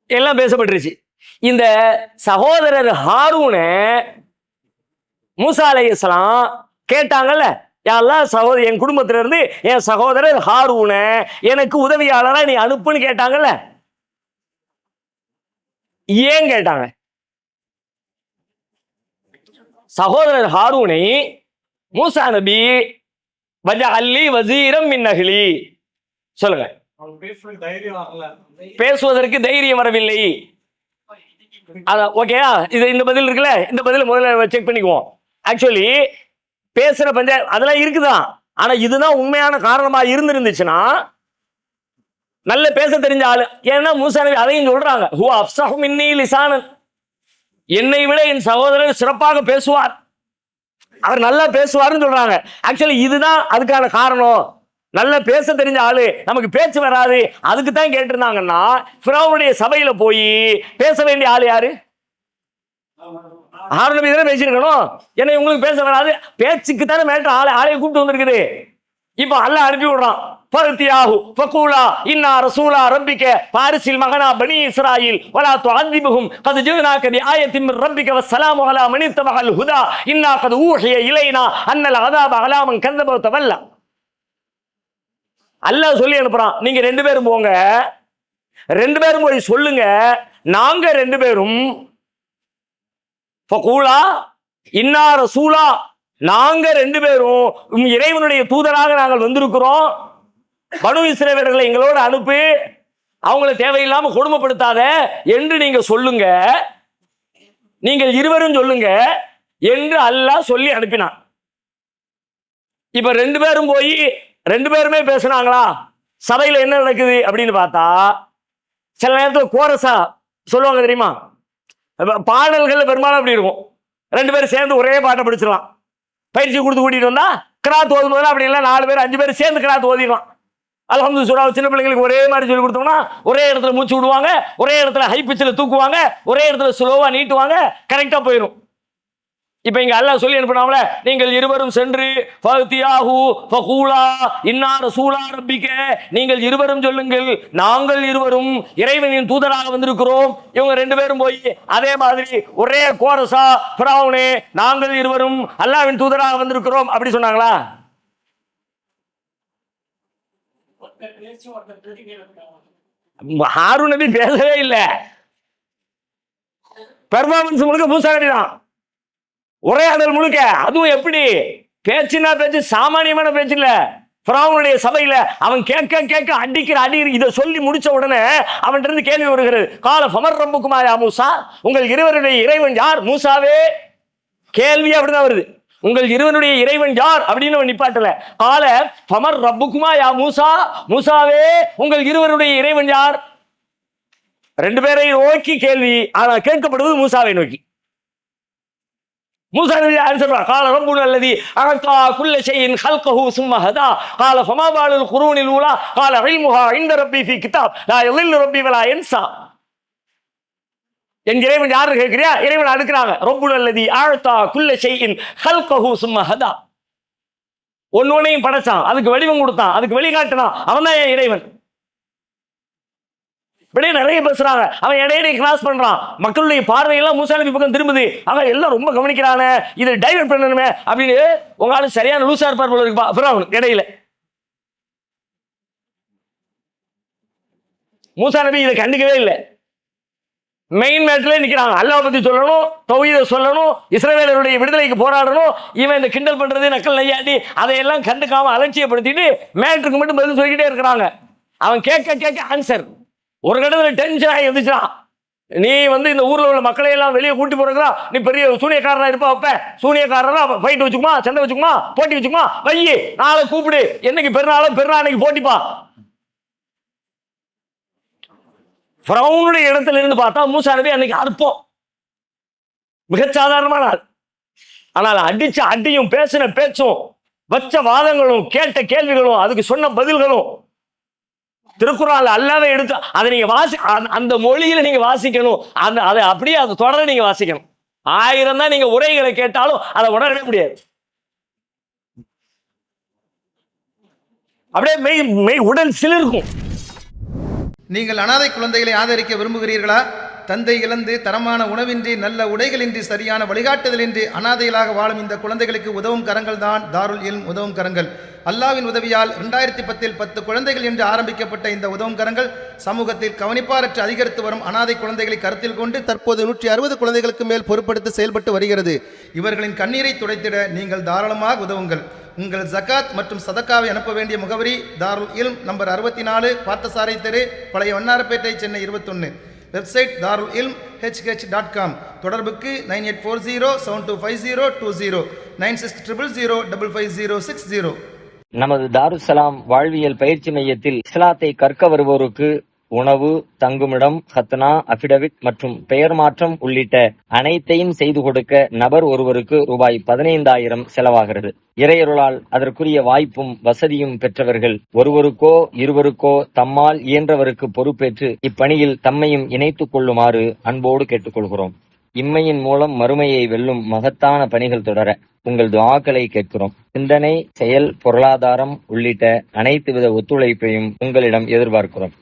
எல்லாம் பேசப்பட்டுருச்சு. இந்த சகோதரர் ஹாரூனை மூசா அலைஹிஸ்ஸலாம் கேட்டாங்கல்ல, யாரெல்லாம் சகோதரர் என் குடும்பத்தில இருந்து என் சகோதரர் ஹாரூனை எனக்கு உதவியாளரா நீ அனுப்புன்னு கேட்டாங்கல்ல. ஏன் கேட்டாங்க? சகோதரர் ஹாரூனை மூசா நபி வஜஅல்லி வஸீரம் மின் அஹ்லி சொல்லுங்க, பேசுவதற்கு தைரியம் வரவில்லை. ஓகேயா? இது இந்த பதில் இருக்குல்ல, இந்த பதில் முதல்ல செக் பண்ணிக்குவோம். ஆக்சுவலி பேசுற பஞ்சாயத்து அதெல்லாம் இருக்குதான். ஆனா இதுதான் உண்மையான காரணமா இருந்துச்சுன்னா நல்ல பேச தெரிஞ்ச ஆளு. ஏன்னா மூசா நபி அதையும் சொல்றாங்க, ஹுவ அஃப்ஸஹு மின்னி லிசானன், என்னை விட என் சகோதரர் சிறப்பாக பேசுவார், அவர் நல்லா பேசுவார்னு சொல்றாங்க. ஆக்சுவலி இதுதான் அதுக்கான காரணம். நல்ல பேச தெரிஞ்ச ஆளு, நமக்கு பேச்சு வராது, அதுக்கு தான் கேட்டிருந்தாங்கன்னா ஃபிரௌனுடைய சபையில போய் பேச வேண்டிய ஆளு யாரு? ஹாரூன் நபி தானே பேசியிருக்கணும். ஏன்னா உங்களுக்கு பேச வராது, பேச்சுக்கு தானே மேட்டர். ஆளைய கூப்பிட்டு வந்திருக்குது. இப்போ அல்லாஹ் அனுப்பி விடுறான், ஃபர்தியாஹு ஃபகூலா இன்னா ரசூலா ரப்பிக பாரிசில் மகனா பனி இஸ்ராயில் வலா துஅذிபுஹும் கத் ஜினாக பிஆயத்தின் மின் ரப்பிக வஸ்ஸலாமு அலா மன் இத்தபஅல் ஹுதா இன்னா கத் ஊஹிய இலைனா அன்னல் அஸாப அலா மன் கஸப வ தவல்லா. அல்லாஹ் சொல்லி அனுப்புறான், நீங்க 2 பேரும் போங்க, 2 பேரும் போய் சொல்லுங்க, நாங்க 2 பேரும் ஃபகூலா இன்னா ரசூலா, நாங்க 2 பேரும் இறைவனுடைய தூதராக நாங்கள் வந்திருக்கிறோம், பனு இஸ்ரவேலர்களை எங்களோட அனுப்பி அவங்களை தேவையில்லாம கொடுமைப்படுத்தாத என்று நீங்க சொல்லுங்க, நீங்கள் இருவரும் சொல்லுங்க என்று அல்லாஹ் சொல்லி அனுப்பினான். இப்ப 2 பேரும் போய் 2 பேருமே பேசுனாங்களா? சபையில என்ன நடக்குது அப்படின்னு பார்த்தா, சில நேரத்தில் கோரஸா சொல்லுவாங்க தெரியுமா? பாடல்கள் பெரும்பாலும் அப்படி இருக்கும். 2 பேரும் சேர்ந்து ஒரே பாட்டை படிச்சிடலாம். பயிற்சி கொடுத்து கூட்டிட்டு வந்தா கிராத் ஓதும் போது அப்படி இல்லை, 4 பேர் 5 பேர் சேர்ந்து கிராத் ஓதிடலாம். அல்ஹம்து சூரா சின்ன பிள்ளைங்களுக்கு ஒரே மாதிரி சொல்லி கொடுத்தோம்னா ஒரே இடத்துல மூச்சு விடுவாங்க, ஒரே இடத்துல ஹை பிச்சில் தூக்குவாங்க, ஒரே இடத்துல ஸ்லோவா நீட்டுவாங்க, கரெக்டா போயிடும். இப்ப இங்க அல்லாஹ் சொல்லி அனுப்பினாங்கள, நீங்கள் இருவரும் சென்று ஃபர்தியாஹு ஃபகூலா இன்னா ரசூலா ரப்பிக, நீங்கள் இருவரும் சொல்லுங்கள், நாங்கள் இருவரும் இறைவனின் தூதராக வந்திருக்கிறோம். இவங்க 2 பேரும் போய் அதே மாதிரி ஒரே கோரஸா ஃபிரௌனே நாங்கள் இருவரும் அல்லாஹ்வின் தூதராக வந்திருக்கிறோம் அப்படி சொன்னாங்களா? ஹாரூன் நபி பேசவே இல்லை. பெர்ஃபார்மன்ஸ் முழுக்க மூசா நபி தான், உரையாடல் முழுக்க. அதுவும் எப்படி பேச்சுனா பேச்சு, சாமானியமான பேச்சு இல்ல. ஃபிரௌனுடைய சபையில அவன் கேட்க அடிக்கிற அடி. இதை சொல்லி முடிச்ச உடனே அவன் இருந்து கேள்வி வருகிறது, கால ஃபமர் ரப்புக்குமா யா மூசா, உங்கள் இருவருடைய இறைவன் யார்? மூசாவே கேள்வி அப்படிதான் வருது, உங்கள் இருவனுடைய இறைவன் யார் அப்படின்னு நிப்பாட்டல. கால ஃபமர் ரப்புக்குமா யா மூசா, மூசாவே உங்கள் இருவருடைய இறைவன் யார்? 2 பேரை நோக்கி கேள்வி, ஆனா கேட்கப்படுவது மூசாவை நோக்கி. மூசா நபி ஆன்சர் قال ربنا الذي اعطى كل شيء خلقه ثم هدى قال فما بال القرون الاولى قال علمها عند ربي في كتاب لا يضل ربي ولا ينسى. என் இறைவன் யாரு கேட்கிறியா? இறைவன் அடுக்குறாங்க, ربنا الذي اعطى كل شيء خلقه ثم هدى. ஒன்னொன்னையும் படைச்சான், அதுக்கு வடிவம் கொடுத்தான், அதுக்கு வழிகாட்டினான், அவன் தான் என் இறைவன். இப்படியே நிறைய பேசுறாங்க. அவன் இடையிடையே கிராஸ் பண்றான். மக்களுடைய பார்வையெல்லாம் மூசா நபி பக்கம் திரும்புது. அவன் எல்லாம் ரொம்ப கவனிக்கிறானே, இதை டைவர்ட் பண்ணணுமே அப்படின்னு உங்களால சரியான லூசா இருப்பார் போல இருக்கு ஃபிரௌன். இடையில மூசா நபி இதை கண்டுக்கவே இல்லை. மெயின் மேட்ல நிக்கிறாங்க. அல்லாஹ் பத்தி சொல்லணும், தௌஹீதை சொல்லணும், இஸ்ரவேலருடைய விடுதலைக்கு போராடணும். இவன் இந்த கிண்டல் பண்றது, நக்கல் நையாண்டி அதையெல்லாம் கண்டுக்காம அலட்சியப்படுத்திட்டு மேட்ருக்கு மட்டும் பதில் சொல்லிக்கிட்டே இருக்கிறாங்க. அவன் கேட்க ஆன்சர். ஒரு கடத்துல டென்ஷன் ஆகி வந்துச்சா, நீ இந்த ஊர்ல உள்ள மக்களை எல்லாம் வெளியே கூட்டி போறா, நீ பெரிய சூனியக்காரனா இருப்பா, வைப்ப சூனியக்காரனா ஃபைட் வச்சுக்குமா, சண்டை வச்சுக்குமா, போட்டி வச்சுக்குமா, வையி நாளை கூப்பிடு, என்னைக்கு பெருநாளைக்கு போட்டிப்பா. ஃபிரௌனுடைய இடத்துல இருந்து பார்த்தா மூசா நபி அன்னைக்கு அற்பம், மிகச்சாதாரணமான ஆள். ஆனால் அடிச்ச அடியும், பேசின பேச்சும், வச்ச வாதங்களும், கேட்ட கேள்விகளும், அதுக்கு சொன்ன பதில்களும் திருக்குறான் அல்லாவே எடுத்து அதை நீங்க அந்த மொழியில நீங்க வாசிக்கணும். அதை அப்படியே அதை தொடர நீங்க வாசிக்கணும். 1000 தான் நீங்க உரைகளை கேட்டாலும் அதை உணரவே முடியாது. அப்படியே மெய் உடல் சிலிர்க்கும். நீங்கள் அனாதை குழந்தைகளை ஆதரிக்க விரும்புகிறீர்களா? தந்தை இழந்து தரமான உணவின்றி, நல்ல உடைகளின்றி, சரியான வழிகாட்டுதலின்றி அனாதைகளாக வாழும் இந்த குழந்தைகளுக்கு உதவும் கரங்கள் தான் தாருல் இல்ம் உதவும் கரங்கள். அல்லாவின் உதவியால் 2010 10 குழந்தைகள் என்று ஆரம்பிக்கப்பட்ட இந்த உதவும் கரங்கள் சமூகத்தில் கவனிப்பாரற்று அதிகரித்து வரும் அனாதை குழந்தைகளை கருத்தில் கொண்டு தற்போது 160 குழந்தைகளுக்கு மேல் பொறுப்படுத்தி செயல்பட்டு வருகிறது. இவர்களின் கண்ணீரை துடைத்திட நீங்கள் தாராளமாக உதவுங்கள். உங்கள் ஜகாத் மற்றும் சதக்காவை அனுப்ப வேண்டிய முகவரி தாருல் இல்ம் நம்பர் 64, பார்த்தசாரை தெரு, பழைய வண்ணாரப்பேட்டை, சென்னை 21. வெப்சைட் தாருல் இல்ம் hh.com. தொடர்புக்கு 9840725020, 9600055060. நமது தாருஸ்ஸலாம் வாழ்வியல் பயிற்சி மையத்தில் இஸ்லாத்தை கற்க வருவோருக்கு உணவு, தங்குமிடம், ஹத்னா, அபிடவிட் மற்றும் பெயர் மாற்றம் உள்ளிட்ட அனைத்தையும் செய்து கொடுக்க நபர் ஒருவருக்கு ரூபாய் 15,000 செலவாகிறது. இறையருளால் அதற்குரிய வாய்ப்பும் வசதியும் பெற்றவர்கள் ஒருவருக்கோ இருவருக்கோ தம்மால் இயன்றவருக்கு பொறுப்பேற்று இப்பணியில் தம்மையும் இணைத்துக் கொள்ளுமாறு அன்போடு கேட்டுக்கொள்கிறோம். இம்மையின் மூலம் மறுமையை வெல்லும் மகத்தான பணிகள் தொடர உங்கள் துஆக்களை கேட்கிறோம். சிந்தனை, செயல், பொருளாதாரம் உள்ளிட்ட அனைத்து வித ஒத்துழைப்பையும் உங்களிடம் எதிர்பார்க்கிறோம்.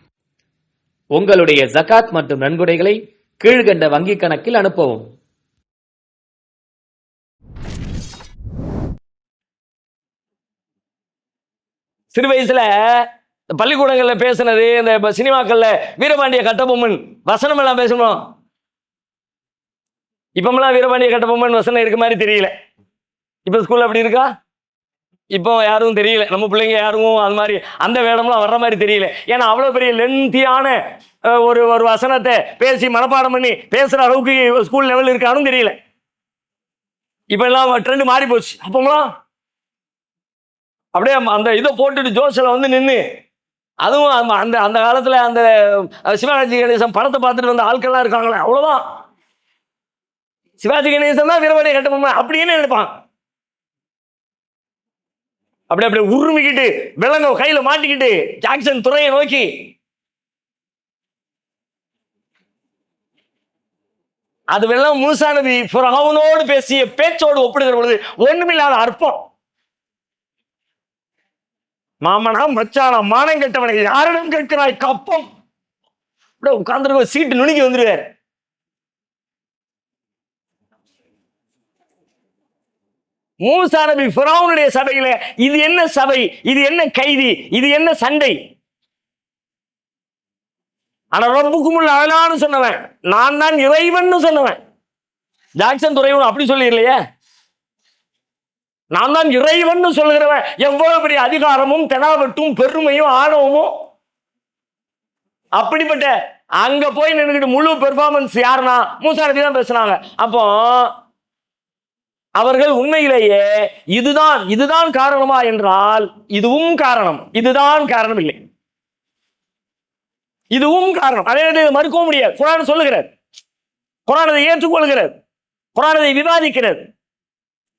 உங்களுடைய ஜகாத் மற்றும் நன்கொடைகளை கீழ்கண்ட வங்கிக் கணக்கில் அனுப்பவும். சிறு வயசுல பள்ளிக்கூடங்கள்ல பேசுனது, இந்த சினிமாக்கள்ல வீரபாண்டிய கட்டபொம்மன் வசனம் எல்லாம் பேசணும். இப்பமெல்லாம் வீரபாண்டிய கட்டபொம்மன் வசனம் இருக்க மாதிரி தெரியல. இப்ப ஸ்கூல்ல அப்படி இருக்கா? இப்போ யாரும் தெரியல. நம்ம பிள்ளைங்க யாரும் அது மாதிரி அந்த வேடம்லாம் வர்ற மாதிரி தெரியல. ஏன்னா அவ்வளோ பெரிய லென்த்தியான ஒரு ஒரு வசனத்தை பேசி மனப்பாடம் பண்ணி பேசுகிற அளவுக்கு ஸ்கூல் லெவல் இருக்கானும் தெரியல. இப்போ எல்லாம் ட்ரெண்டு மாறி போச்சு. அப்போலாம் அப்படியே அந்த இதை போட்டுட்டு ஜோசில் வந்து நின்று, அதுவும் அந்த அந்த காலத்தில் அந்த சிவாஜி கணேசன் படத்தை பார்த்துட்டு வந்த ஆட்கள்லாம் இருக்காங்களே, அவ்வளோதான். சிவாஜி கணேசன் தான் வீரபாண்டிய கட்டபொம்மன் அப்படின்னு நினைப்பான். அப்படியே உருமிக்கிட்டு விலங்க கையில மாட்டிக்கிட்டு ஜாக்சன் துறையை நோக்கி அது வெள்ளம் மூசா நபி ஃபிரௌனோடு பேசிய பேச்சோடு ஒப்பிடுகிற பொழுது ஒண்ணுமில்லாத அற்பம். மாமனா மச்சானா மானம் கெட்டவனை யாரிடம் கேட்கிறாய் கப்பம். உட்கார்ந்துருக்க சீட்டு நுணுக்கி வந்துருவார். மூசா நபி ஃபிரௌனுடைய சபையில இது என்ன சபை, இது என்ன கைதி, இது என்ன சண்டை? ஆனா ரப்புக்குமுல் அலான்னு சொன்னவன், நான் தான் இறைவன் சொன்னவன். ஜாக்சன் துறைவன் அப்படி சொல்லி இல்லையே, நான் தான் இறைவன் சொல்லுகிறவன். எவ்வளவு பெரிய அதிகாரமும் தெனாவட்டும் பெருமையும் ஆணவமும். அப்படிப்பட்ட அங்க போய் நின்றுக்கிட்டு முழு பெர்ஃபார்மன்ஸ் யாருன்னா மூசா நபி தான் பேசுனாங்க. அப்போ அவர்கள் உண்மையிலேயே இதுதான் காரணமா என்றால் இதுவும் காரணம், இதுதான் காரணம் இல்லை, இதுவும் காரணம். அதே மறுக்கவும் முடியாது. குர்ஆன் சொல்லுகிறது, குர்ஆன் அதை ஏற்றுக்கொள்கிறது, குர்ஆன் அதை விவாதிக்கிறது.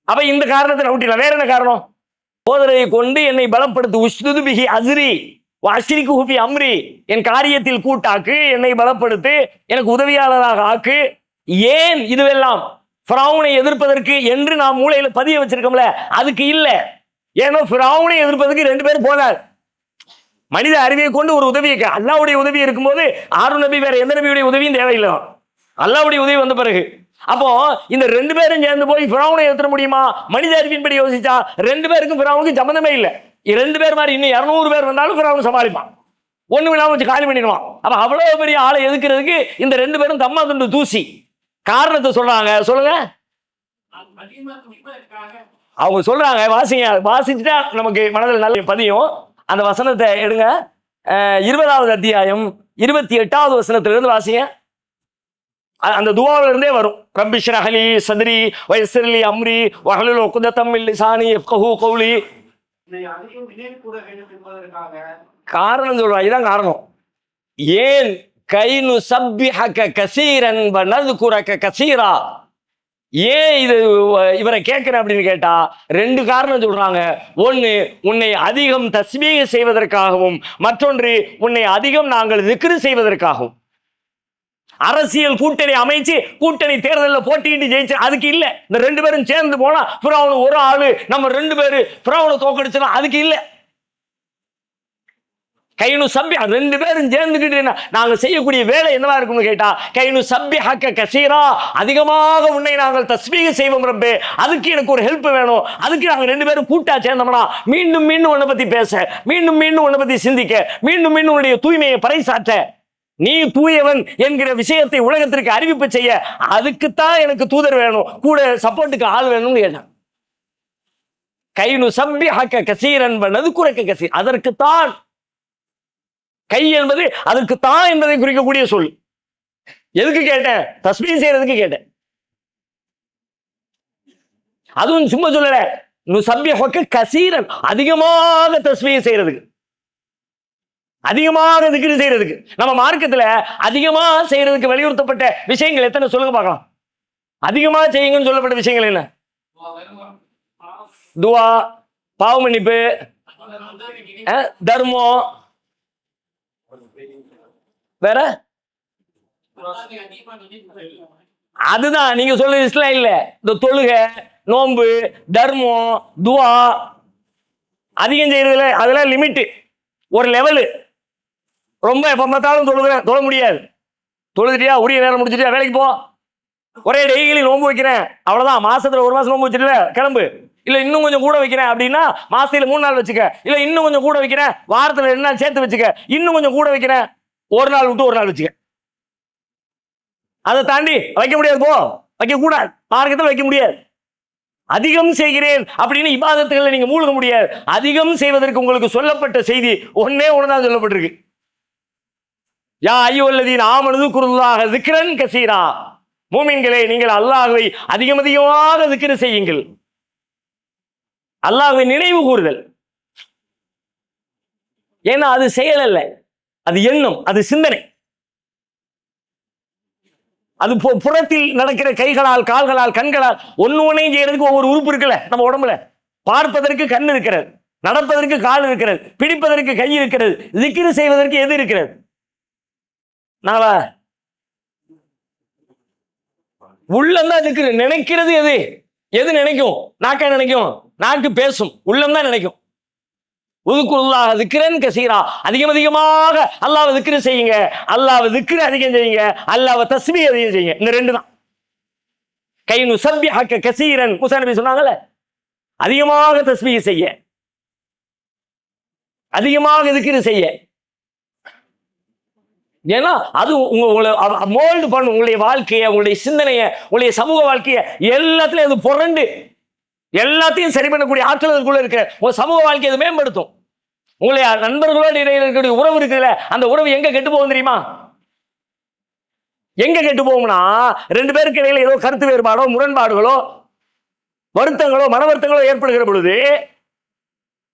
அப்ப இந்த காரணத்தை நவுட்டில வேற என்ன காரணம்? சோதரையை கொண்டு என்னை பலப்படுத்து, உஷ்துது பிஹி அஸ்ரி வஅஸ்ரிகு ஃபி அம்ரி, என் காரியத்தில் கூட்டாக்கு, என்னை பலப்படுத்து, எனக்கு உதவியாளராக ஆக்கு. ஏன் இதுவெல்லாம்? ஃபிரௌனை எதிர்ப்பதற்கு என்று நாம் மூளையில பதிய வச்சிருக்கோம்ல, அதுக்கு இல்ல. ஏன்னா ஃபிரௌனை எதிர்ப்பதற்கு 2 பேர் போனார். மனித அறிவியை கொண்டு ஒரு உதவியை, அல்லாஹ்வுடைய உதவி இருக்கும்போது ஆரூன் நபி வேற எந்த நபியுடைய உதவியும் தேவையில்லை, அல்லாஹ்வுடைய உதவி வந்த பிறகு. அப்போ இந்த 2 பேரும் சேர்ந்து போய் ஃபிரௌனை எதிர்க்க முடியுமா? மனித அறிவின்படி யோசிச்சா 2 பேருக்கும் ஃபிரௌனுக்கு சம்பந்தமே இல்லை. 2 பேர் மாதிரி இன்னும் 200 பேர் வந்தாலும் ஃபிரௌன் சமாளிப்பான், ஒண்ணும் இல்லாம வச்சு காலி பண்ணிடுவான். அப்ப அவ்வளவு பெரிய ஆளை எதுக்கிறதுக்கு இந்த 2 பேரும் தம்மா துண்டு தூசி. காரணத்தை சொல்றாங்க, சொல்லுங்க. அவங்க சொல்றாங்க, வாசிங்க, வாசிச்சுட்டா நமக்கு மனதில் நல்ல பதியும். அந்த வசனத்தை எடுங்க, 20வது அத்தியாயம் 28வது வசனத்திலிருந்து வாசிங்க. அந்த துஆவில இருந்தே வரும். ரப்பி ஷ்ரஹ் லி சத்ரி வயஸ்ஸிர் லி அம்ரி வஹ்லுல் உக்ததம் மின் லிசானி யஃப்கஹு கௌலி. காரணம் சொல்றாங்க, இதான் காரணம். ஏன் கைனு சப்பிஹக கசீரன் வ நذ்குரக கசீரா, ஏன் இது இவரை கேட்கிறேன் அப்படின்னு கேட்டா 2 காரணம் சொல்றாங்க. ஒன்னு, உன்னை அதிகம் தஸ்பீஹ் செய்வதற்காகவும், மற்றொன்று உன்னை அதிகம் நாங்கள் திக்ரு செய்வதற்காகவும். அரசியல் கூட்டணி அமைச்சு கூட்டணி தேர்தலில் போட்டிட்டு ஜெயிச்சு அதுக்கு இல்ல. இந்த 2 பேரும் சேர்ந்து போனா ஃபிரௌன் ஒரு ஆளு, நம்ம 2 பேரு ஃபிரௌனை தோக்கடிச்சோம், அதுக்கு இல்ல. கைனு சப்பி 2 பேரும் சேர்ந்துக்கிட்டு நாங்க செய்யக்கூடிய வேலை என்னவா இருக்கும்னு கேட்டா, கைனு சப்பி ஹக்க கசீரா, அதிகமாக உன்னை நாங்கள் தஸ்பீஹ் செய்வோம் ரப்பே, அதுக்கு எனக்கு ஒரு ஹெல்ப் வேணும். அதுக்கு நாங்க 2 பேரும் கூட்டா சேர்ந்தோம்னா மீண்டும் மீண்டும் உன்னை பத்தி பேச, மீண்டும் மீண்டும் உன்னை பத்தி சிந்திக்க, மீண்டும் மீண்டும் உன்னுடைய தூய்மையை பறைசாற்ற, நீ தூயவன் என்கிற விஷயத்தை உலகத்திற்கு அறிவிப்பு செய்ய, அதுக்குத்தான் எனக்கு தூதர் வேணும், கூட சப்போர்ட்டுக்கு ஆள் வேணும்னு கேட்டான். கைனு சப்பிஹக கசீரன் நதுகுரக கசீர். அதற்குத்தான் கை என்பது அதற்குத்தான் என்பதை குறிக்கக்கூடிய சொல். எதுக்கு கேட்டேன்? தஸ்பீஹ் செய்யறதுக்கு கேட்டேன். அதுவும் சும்மா சொல்லல, நுசப்பிஹக கசீரன் அதிகமாக தஸ்பீஹ் செய்யறதுக்கு, அதிகமாக திக்ர் செய்யறதுக்கு. நம்ம மார்க்கத்துல அதிகமா செய்யறதுக்கு வலியுறுத்தப்பட்ட விஷயங்கள் எத்தனை சொல்லுங்க பார்க்கலாம். அதிகமா செய்யுங்கன்னு சொல்லப்பட்ட விஷயங்கள் என்ன? துவா, பாவ மன்னிப்பு, தர்மம், வேற அதுதான் நீங்க சொல்ற லிஸ்ட்லாம் இல்ல. இந்த தொழுகை, நோன்பு, தர்மம், துவா அதிகம் செய்யறதுல அதெல்லாம் லிமிட், ஒரு லெவலு. ரொம்ப எப்ப பார்த்தாலும் தொழ முடியாது. தொழுதுட்டியா, உரிய நேரம் முடிச்சுட்டியா, வேலைக்கு போ. ஒரே டெய்லி நோன்பு வைக்கிறேன் அவ்வளவுதான், மாசத்துல ஒரு மாசம் நோன்பு வச்சுட்டு கிளம்பு. இல்ல இன்னும் கொஞ்சம் கூட வைக்கிறேன் அப்படின்னா மாசத்துல 3 நாள் வச்சுக்க. இல்ல இன்னும் கொஞ்சம் கூட வைக்கிறேன், வாரத்துல 2 நாள் சேர்த்து வச்சுக்க. இன்னும் கொஞ்சம் கூட வைக்கிறேன், ஒரு நாள் விட்டு ஒரு நாள் வச்சுக்க. அதை தாண்டி வைக்க முடியாது, போ, வைக்க கூடாது, மார்க்கத்தில் வைக்க முடியாது. அதிகம் செய்கிறேன் அப்படின்னு இபாதத்துகளை நீங்க மூழ்க முடியாது. அதிகம் செய்வதற்கு உங்களுக்கு சொல்லப்பட்ட செய்தி ஒன்னே ஒண்ணுதான் சொல்லப்பட்டிருக்கு. யா அய்யுஹல்லதீன ஆமனு குருல்லாஹ ஸிக்ரன் கஸீரா. மூமின்களே, நீங்கள் அல்லாஹ்வை அதிகமாக திக்ர் செய்யுங்கள். அல்லாஹ்வை நினைவு கூறுதல். ஏன்னா அது செயல் அல்ல, அது எண்ணம், அது சிந்தனை. அது புறத்தில் நடக்கிற கைகளால், கால்களால், கண்களால் ஒன்னையும் செய்யறதுக்கு ஒவ்வொரு உறுப்பு இருக்குல்ல நம்ம உடம்புல. பார்ப்பதற்கு கண் இருக்கிறது, நடப்பதற்கு கால் இருக்கிறது, பிடிப்பதற்கு கை இருக்கிறது, திக்ர் செய்வதற்கு எது இருக்கிறது? நாளா உள்ளம்தான் திக்ர். நினைக்கிறது எது? எது நினைக்கும்? நாக்கா நினைக்கும்? நாக்கு பேசும், உள்ளம் தான் நினைக்கும். உதுகுருல்லாஹ ஸிக்ரன் கஸீரா. அதிகமாக அல்லாஹ்வை திக்ர் செய்யுங்க. அல்லாஹ்வை திக்ர் அதிகம் செய்யுங்க, அல்லாஹ்வை தஸ்பீஹ் அதிகம் செய்யுங்க. இந்த ரெண்டு தான். கைனு சப்பிஹக கஸீரன், மூசா நபி சொன்னாங்கல்ல, அதிகமாக தஸ்பீஹ் செய்ய, அதிகமாக திக்ர் செய்ய. ஏன்னா அது உங்களை மோல்டு பண்ணும், உங்களுடைய வாழ்க்கையை, உங்களுடைய சிந்தனையை, உங்களுடைய சமூக வாழ்க்கையை எல்லாத்துலயும் அது புரண்டு எல்லாத்தையும் சரி பண்ணக்கூடிய ஆற்றல் அதுக்குள்ள இருக்கிற உங்க சமூக வாழ்க்கையை அது மேம்படுத்தும். உங்களுடைய நண்பர்களோடு இடையில இருக்கக்கூடிய உறவு இருக்குல்ல, அந்த உறவு எங்க கெட்டு போகும் தெரியுமா? எங்க கெட்டு போகும்னா, 2 பேருக்கு இடையில ஏதோ கருத்து வேறுபாடோ, முரண்பாடுகளோ, வருத்தங்களோ, மன வருத்தங்களோ ஏற்படுகிற பொழுது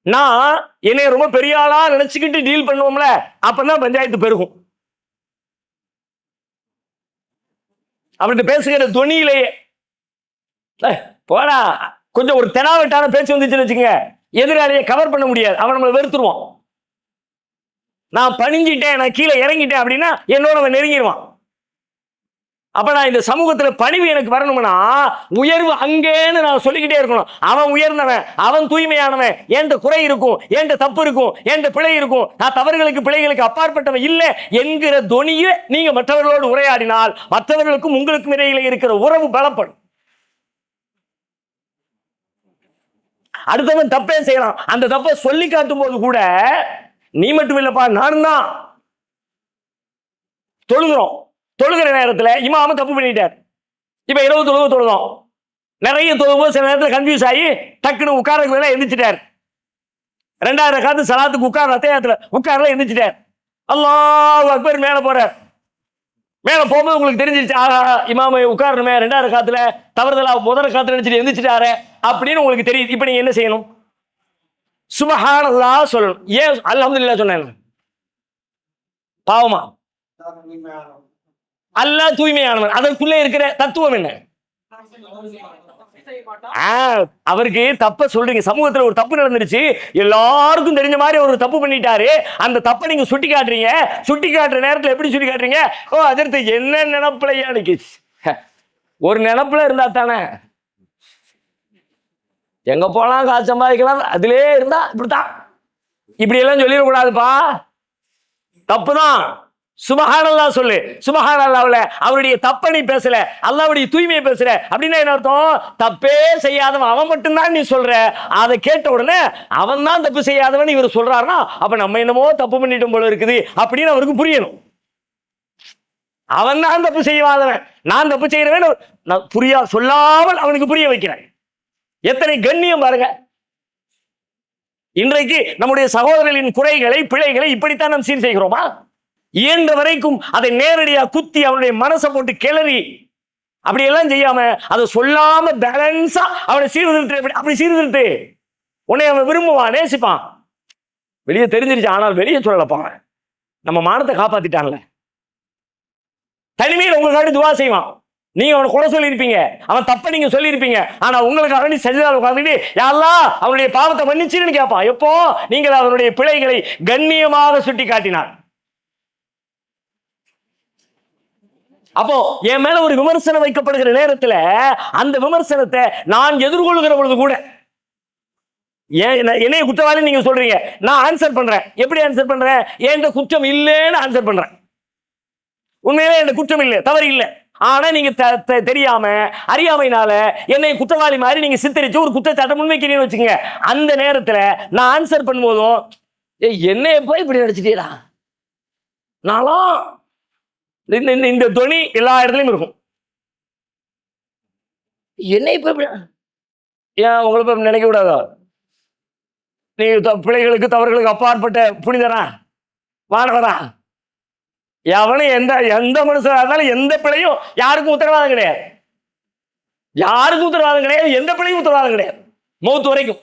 நான் என்னை ரொம்ப பெரிய ஆளா நினைச்சுக்கிட்டு டீல் பண்ணுவோம்ல, அப்பதான் பஞ்சாயத்து பெருகும். அப்படி பேசுகிற துணியிலேயே போடா கொஞ்சம் ஒரு தெனாவட்டான பேச்சு வந்துச்சுன்னு வச்சுங்க, எதிராளியை கவர் பண்ண முடியாது, அவன் நம்மளை வெறுத்துருவான். நான் பணிஞ்சிட்டேன், நான் கீழே இறங்கிட்டேன் அப்படின்னா என்னோட அவன் நெருங்கிடுவான். அப்ப நான் இந்த சமூகத்துல பணிவு எனக்கு வரணும்னா உயர்வு அங்கேன்னு நான் சொல்லிக்கிட்டே இருக்கணும். அவன் உயர்ந்தவன், அவன் தூய்மையானவன், என்கிட்ட குறை இருக்கும், என்கிட்ட தப்பு இருக்கும், என்கிட்ட பிழை இருக்கும், நான் பிழைகளுக்கு அப்பாற்பட்டவன் இல்லை என்கிற தொனியை நீங்க மற்றவர்களோடு உரையாடினால் மற்றவர்களுக்கும் உங்களுக்கும் இடையில இருக்கிற உறவு பலப்படும். அடுத்தவன் தப்பே செய்யலாம், அந்த தப்பை சொல்லி காட்டும் போது கூட நீ மட்டும் இல்லப்பா நானும் தான். தொழுகிற நேரத்துல இமாம தப்பு பண்ணிட்டார். இப்ப 20 தொழுவு தொழுதோம், நிறைய தொழுவு சில நேரத்தில் கன்ஃபியூஸ் ஆகி டக்குன்னு உட்கார எந்திரிச்சிட்டார். 2வது ரக்காத்து சலாத்துக்கு உட்காரல எந்திரிச்சிட்டார். அல்லாஹ் அக்பர் மேல போறார். மேல போகும்போது உங்களுக்கு தெரிஞ்சிருச்சு, ஆஹா இமாம உட்காரணுமே, 2வது ரக்காத்துல தவறுதலா முதல் ரக்காத்துல நினைச்சிட்டு எந்திரிச்சிட்டாரு அப்படின்னு உங்களுக்கு தெரியுது. இப்ப நீங்க என்ன செய்யணும்? சுப்ஹானல்லாஹ் சொல்லணும். ஏன் அல்ஹம்துலில்லாஹ் சொன்னாங்க? பாவமா? அல்லாஹ் தூய்மையானவன். அதற்குள்ளே இருக்கிற தத்துவம் என்ன? அவருக்கு தப்ப சொல்றீங்க. சமூகத்துல ஒரு தப்பு நடந்துருச்சு, எல்லாருக்கும் தெரிஞ்ச மாதிரி ஒரு தப்பு பண்ணிட்டாரு, அந்த தப்பை நீங்க சுட்டி காட்டுறீங்க. சுட்டி காட்டுற நேரத்துல எப்படி சுட்டி காட்டுறீங்க? ஓ அதற்கு என்ன நினைப்புலையா நினைக்கிச்சு? ஒரு நினைப்புல இருந்தா தானே எங்க போலாம் காசு சம்பாதிக்கலாம், அதிலே இருந்தா இப்படித்தான். இப்படி எல்லாம் சொல்லிடக்கூடாதுப்பா, தப்புதான். சுப்ஹானல்லாஹ் சொல்லு. சுப்ஹானல்லாஹ்ல அவருடைய தப்பை நீ பேசல, அல்லாஹ்வுடைய தூய்மையை பேசல அப்படின்னா என்ன அர்த்தம்? தப்பே செய்யாதவன் அவன் மட்டும்தான் நீ சொல்ற. அதை கேட்ட உடனே அவன் தான் தப்பு செய்யாதவன் இவர் சொல்றாருன்னா அப்ப நம்ம என்னமோ தப்பு பண்ணிட்டோம் போல இருக்குது அப்படின்னு அவருக்கு புரியணும். அவன் தான் தப்பு செய்யாதவன், நான் தப்பு செய்யறவன் சொல்லாமல் அவனுக்கு புரிய வைக்கிறேன். எத்தனை கண்ணியம் பாருங்க. இன்றைக்கு நம்முடைய சகோதரர்களின் குறைகளை பிழைகளை இப்படித்தான் நாம் சீர் செய்கிறோமா? இயன்ற வரைக்கும் அதை நேரடியாக குத்தி அவனுடைய மனசை போட்டு கிளறி அப்படியெல்லாம் செய்யாம அதை சொல்லாம பேலன்ஸா அவனை சீர்திருத்து. அப்படி சீர்திருத்து, உன்னை அவன் விரும்புவான், நேசிப்பான். வெளியே தெரிஞ்சிருச்சு, ஆனால் வெளியே சொல்லலப்பான். நம்ம மானத்தை காப்பாத்திட்டான்ல. தனிமையில் உங்களுக்காண்டி துவா செய்வான். நீங்க அவனை கூட சொல்லியிருப்பீங்க, அவன் தப்ப நீங்க சொல்லியிருப்பீங்க. ஆனா உங்களுக்கு அவனி செஞ்சால் உட்காந்துட்டு யாரெல்லாம் அவனுடைய பாவத்தை மன்னிச்சுன்னு கேட்பான். எப்போ நீங்கள் அவனுடைய பிழைகளை கண்ணியமாக சுட்டி காட்டினார். அப்போ என் மேல ஒரு விமர்சனம் வைக்கப்படுகிற நேரத்துல அந்த விமர்சனத்தை நான் எதிர்கொள்கிற பொழுது கூட என்னைய குற்றவாளி நீங்க சொல்றீங்க, நான் ஆன்சர் பண்றேன். எப்படி ஆன்சர் பண்றேன்? என் குற்றம் இல்லைன்னு ஆன்சர் பண்றேன். உண்மையிலே என் குற்றம் இல்லை, தவறு இல்லை. ஆனா நீங்க தெரியாம அறியாமையினால என்னை குற்றவாளி மாதிரி நீங்க சித்தரிச்சு ஒரு குற்றச்சாட்டை முன்வைக்கிறீங்கன்னு வச்சுக்கோங்க. அந்த நேரத்துல நான் ஆன்சர் பண்ணும்போதும் என்னைய போய் இப்படி நடிச்சிட்டீரா, நானும் இந்த துணி எல்லா இடத்துலயும் இருக்கும். என்னை இப்ப ஏன் உங்களை நினைக்க கூடாதோ? நீங்க பிள்ளைகளுக்கு தவறுகளுக்கு அப்பாற்பட்ட புனிதரா வானவரா? எவனும் எந்த மனுஷனா இருந்தாலும் எந்த பிள்ளையும் யாருக்கும் உத்தரவாதம் கிடையாது. யாருக்கும் உத்தரவாதம் கிடையாது, எந்த பிள்ளையும் உத்தரவாதம் கிடையாது மௌத்து வரைக்கும்.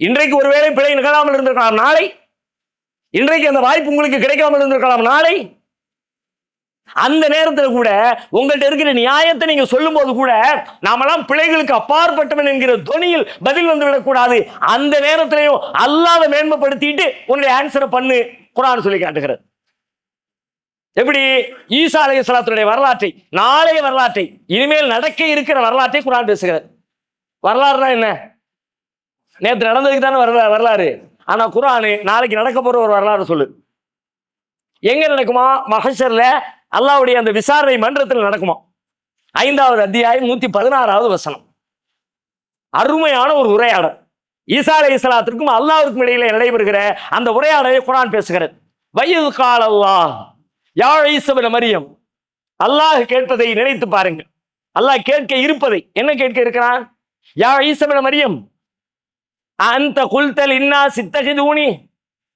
இன்றைக்கு ஒருவேளை பிழை நிகழாமல் இருந்திருக்கலாம் நாளை, இன்றைக்கு அந்த வாய்ப்பு உங்களுக்கு கிடைக்காமல் இருந்திருக்கலாம் நாளை. அந்த நேரத்தில் கூட உங்கள்கிட்ட இருக்கிற நியாயத்தை நீங்க சொல்லும் போது கூட நாமெல்லாம் பிள்ளைகளுக்கு அப்பாற்பட்டவன் என்கிற துணியில் பதில் வந்து விடக்கூடாது. அந்த நேரத்திலையும் அல்லாஹ்வை மேன்மைப்படுத்திட்டு உன்னுடைய ஆன்சரை பண்ணு குர்ஆன் சொல்லி காட்டுகிறது. எப்படி? ஈசா அலைஹிஸ்ஸலாத்துடைய வரலாற்றை, நாளைய வரலாற்றை, இனிமேல் நடக்க இருக்கிற வரலாற்றை குர்ஆன் பேசுகிறது. வரலாறுனா என்ன? நேற்று நடந்ததுக்கு தானே வரலாறு. ஆனா குர்ஆன் நாளைக்கு நடக்க போற ஒரு வரலாறு சொல்லு. எங்க நடக்குமா? மஹ்ஷர்ல அல்லாஹ்வுடைய அந்த விசாரணை மன்றத்தில் நடக்குமா. 5வது அத்தியாயம் 116வது வசனம். அருமையான ஒரு உரையாடல். ஈசா அலைஹிஸ்ஸலாத்திற்கும் அல்லாஹ்வுக்கும் இடையிலே நடைபெறுகிற அந்த உரையாடலை குர்ஆன் பேசுகிறது. வயது கால அல்லாஹ் யா ஈசா இப்னு மரியம், அல்லாஹ் கேட்பதை நினைத்து பாருங்க. அல்லாஹ் கேட்க இருப்பதை என்ன கேட்க இருக்கிறான்? யா ஈசா இப்னு மரியம் அந்த குல்தல் இன்னா சித்தகிதூனி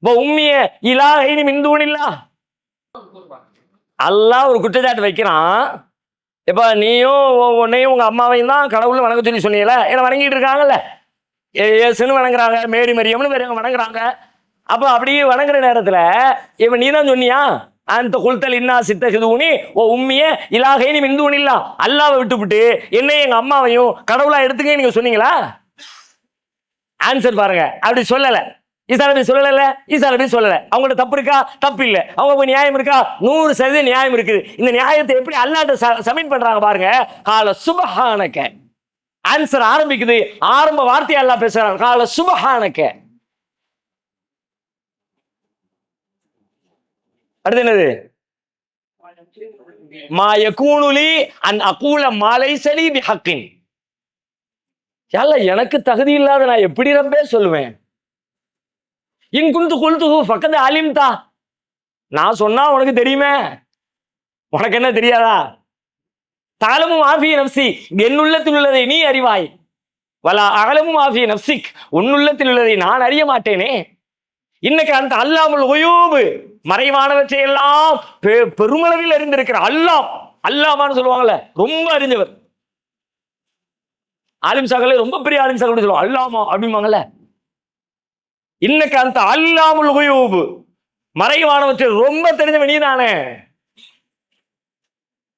வ உம்மிய இலாஹைனி மின் தூனில்லாஹ். அல்லாஹ் ஒரு குற்றச்சாட்டு வைக்கிறான். இப்ப நீயும் உன்னையும் உங்க அம்மாவையும் தான் கடவுள்னு வணங்க சொல்லி சொன்னீங்கல்ல, என்ன வணங்கிட்டு இருக்காங்கல்ல, ஏசுன்னு வணங்குறாங்க, மேரி மரியம்னு வணங்குறாங்க. அப்ப அப்படியே வணங்குற நேரத்துல இவன் நீ தான் சொன்னியா அந்த குல்தல் இன்னா சித்தகிதூனி ஓ உம்மிய இலாஹைனி மின் தூனில்லாஹ், அல்லாஹ்வை விட்டுவிட்டு என்னையும் எங்க அம்மாவையும் கடவுளா எடுத்துக்க நீங்க சொன்னீங்களா? ஆன்சர் பாருங்க. அப்படி சொல்லல ஈசா நபி, சொல்லல ஈசா நபி சொல்லல. அவங்கள்ட்ட தப்பு இருக்கா? தப்பு இல்லை. அவங்க நியாயம் இருக்கா? 100% நியாயம் இருக்குது. இந்த நியாயத்தை எப்படி அல்லாஹ்ட்ட சப்மிட் பண்றாங்க பாருங்க. கால சுபஹானக, ஆன்சர் ஆரம்பிக்குது, ஆரம்ப வார்த்தை அல்லாஹ் பேசுறாங்க. கால சுபஹானக. அடுத்து என்னது? மா யகூனு லி அன் அகூல மா லைஸ லி பிஹக்கின். எனக்கு தகுதி இல்லாத நான் எப்படி ரப்பே சொல்லுவேன்? இன் குன்து குல்துஹு ஃபக்கத் அலிம்தா. நான் சொன்னா உனக்கு தெரியுமே, உனக்கு என்ன தெரியாதா? தஅலமு மா ஃபீ நஃப்ஸி, என்னுள்ளத்தில் உள்ளதை நீ அறிவாய். வலா அஅலமு மா ஃபீ நஃப்ஸிக், உன்னுள்ளத்தில் உள்ளதை நான் அறிய மாட்டேனே. இன்னைக்கு அந்த அல்லாமுல் குயூப், மறைவானவற்றை எல்லாம் பெருமளவில் அறிந்திருக்கிற அல்லாஹ். அல்லாமான்னு சொல்லுவாங்கல்ல, ரொம்ப அறிஞ்சவர். ஆலிம் சாக்களே ரொம்ப பெரிய ஆலிம் சாக்கள் சொல்லுவாங்க, அல்லாமா அப்படிம்பாங்கல்ல. இன்னைக்கு அந்த அல்லாமுல் குயூப், மறைவானவற்றை ரொம்ப தெரிஞ்சவன் நீ தானே.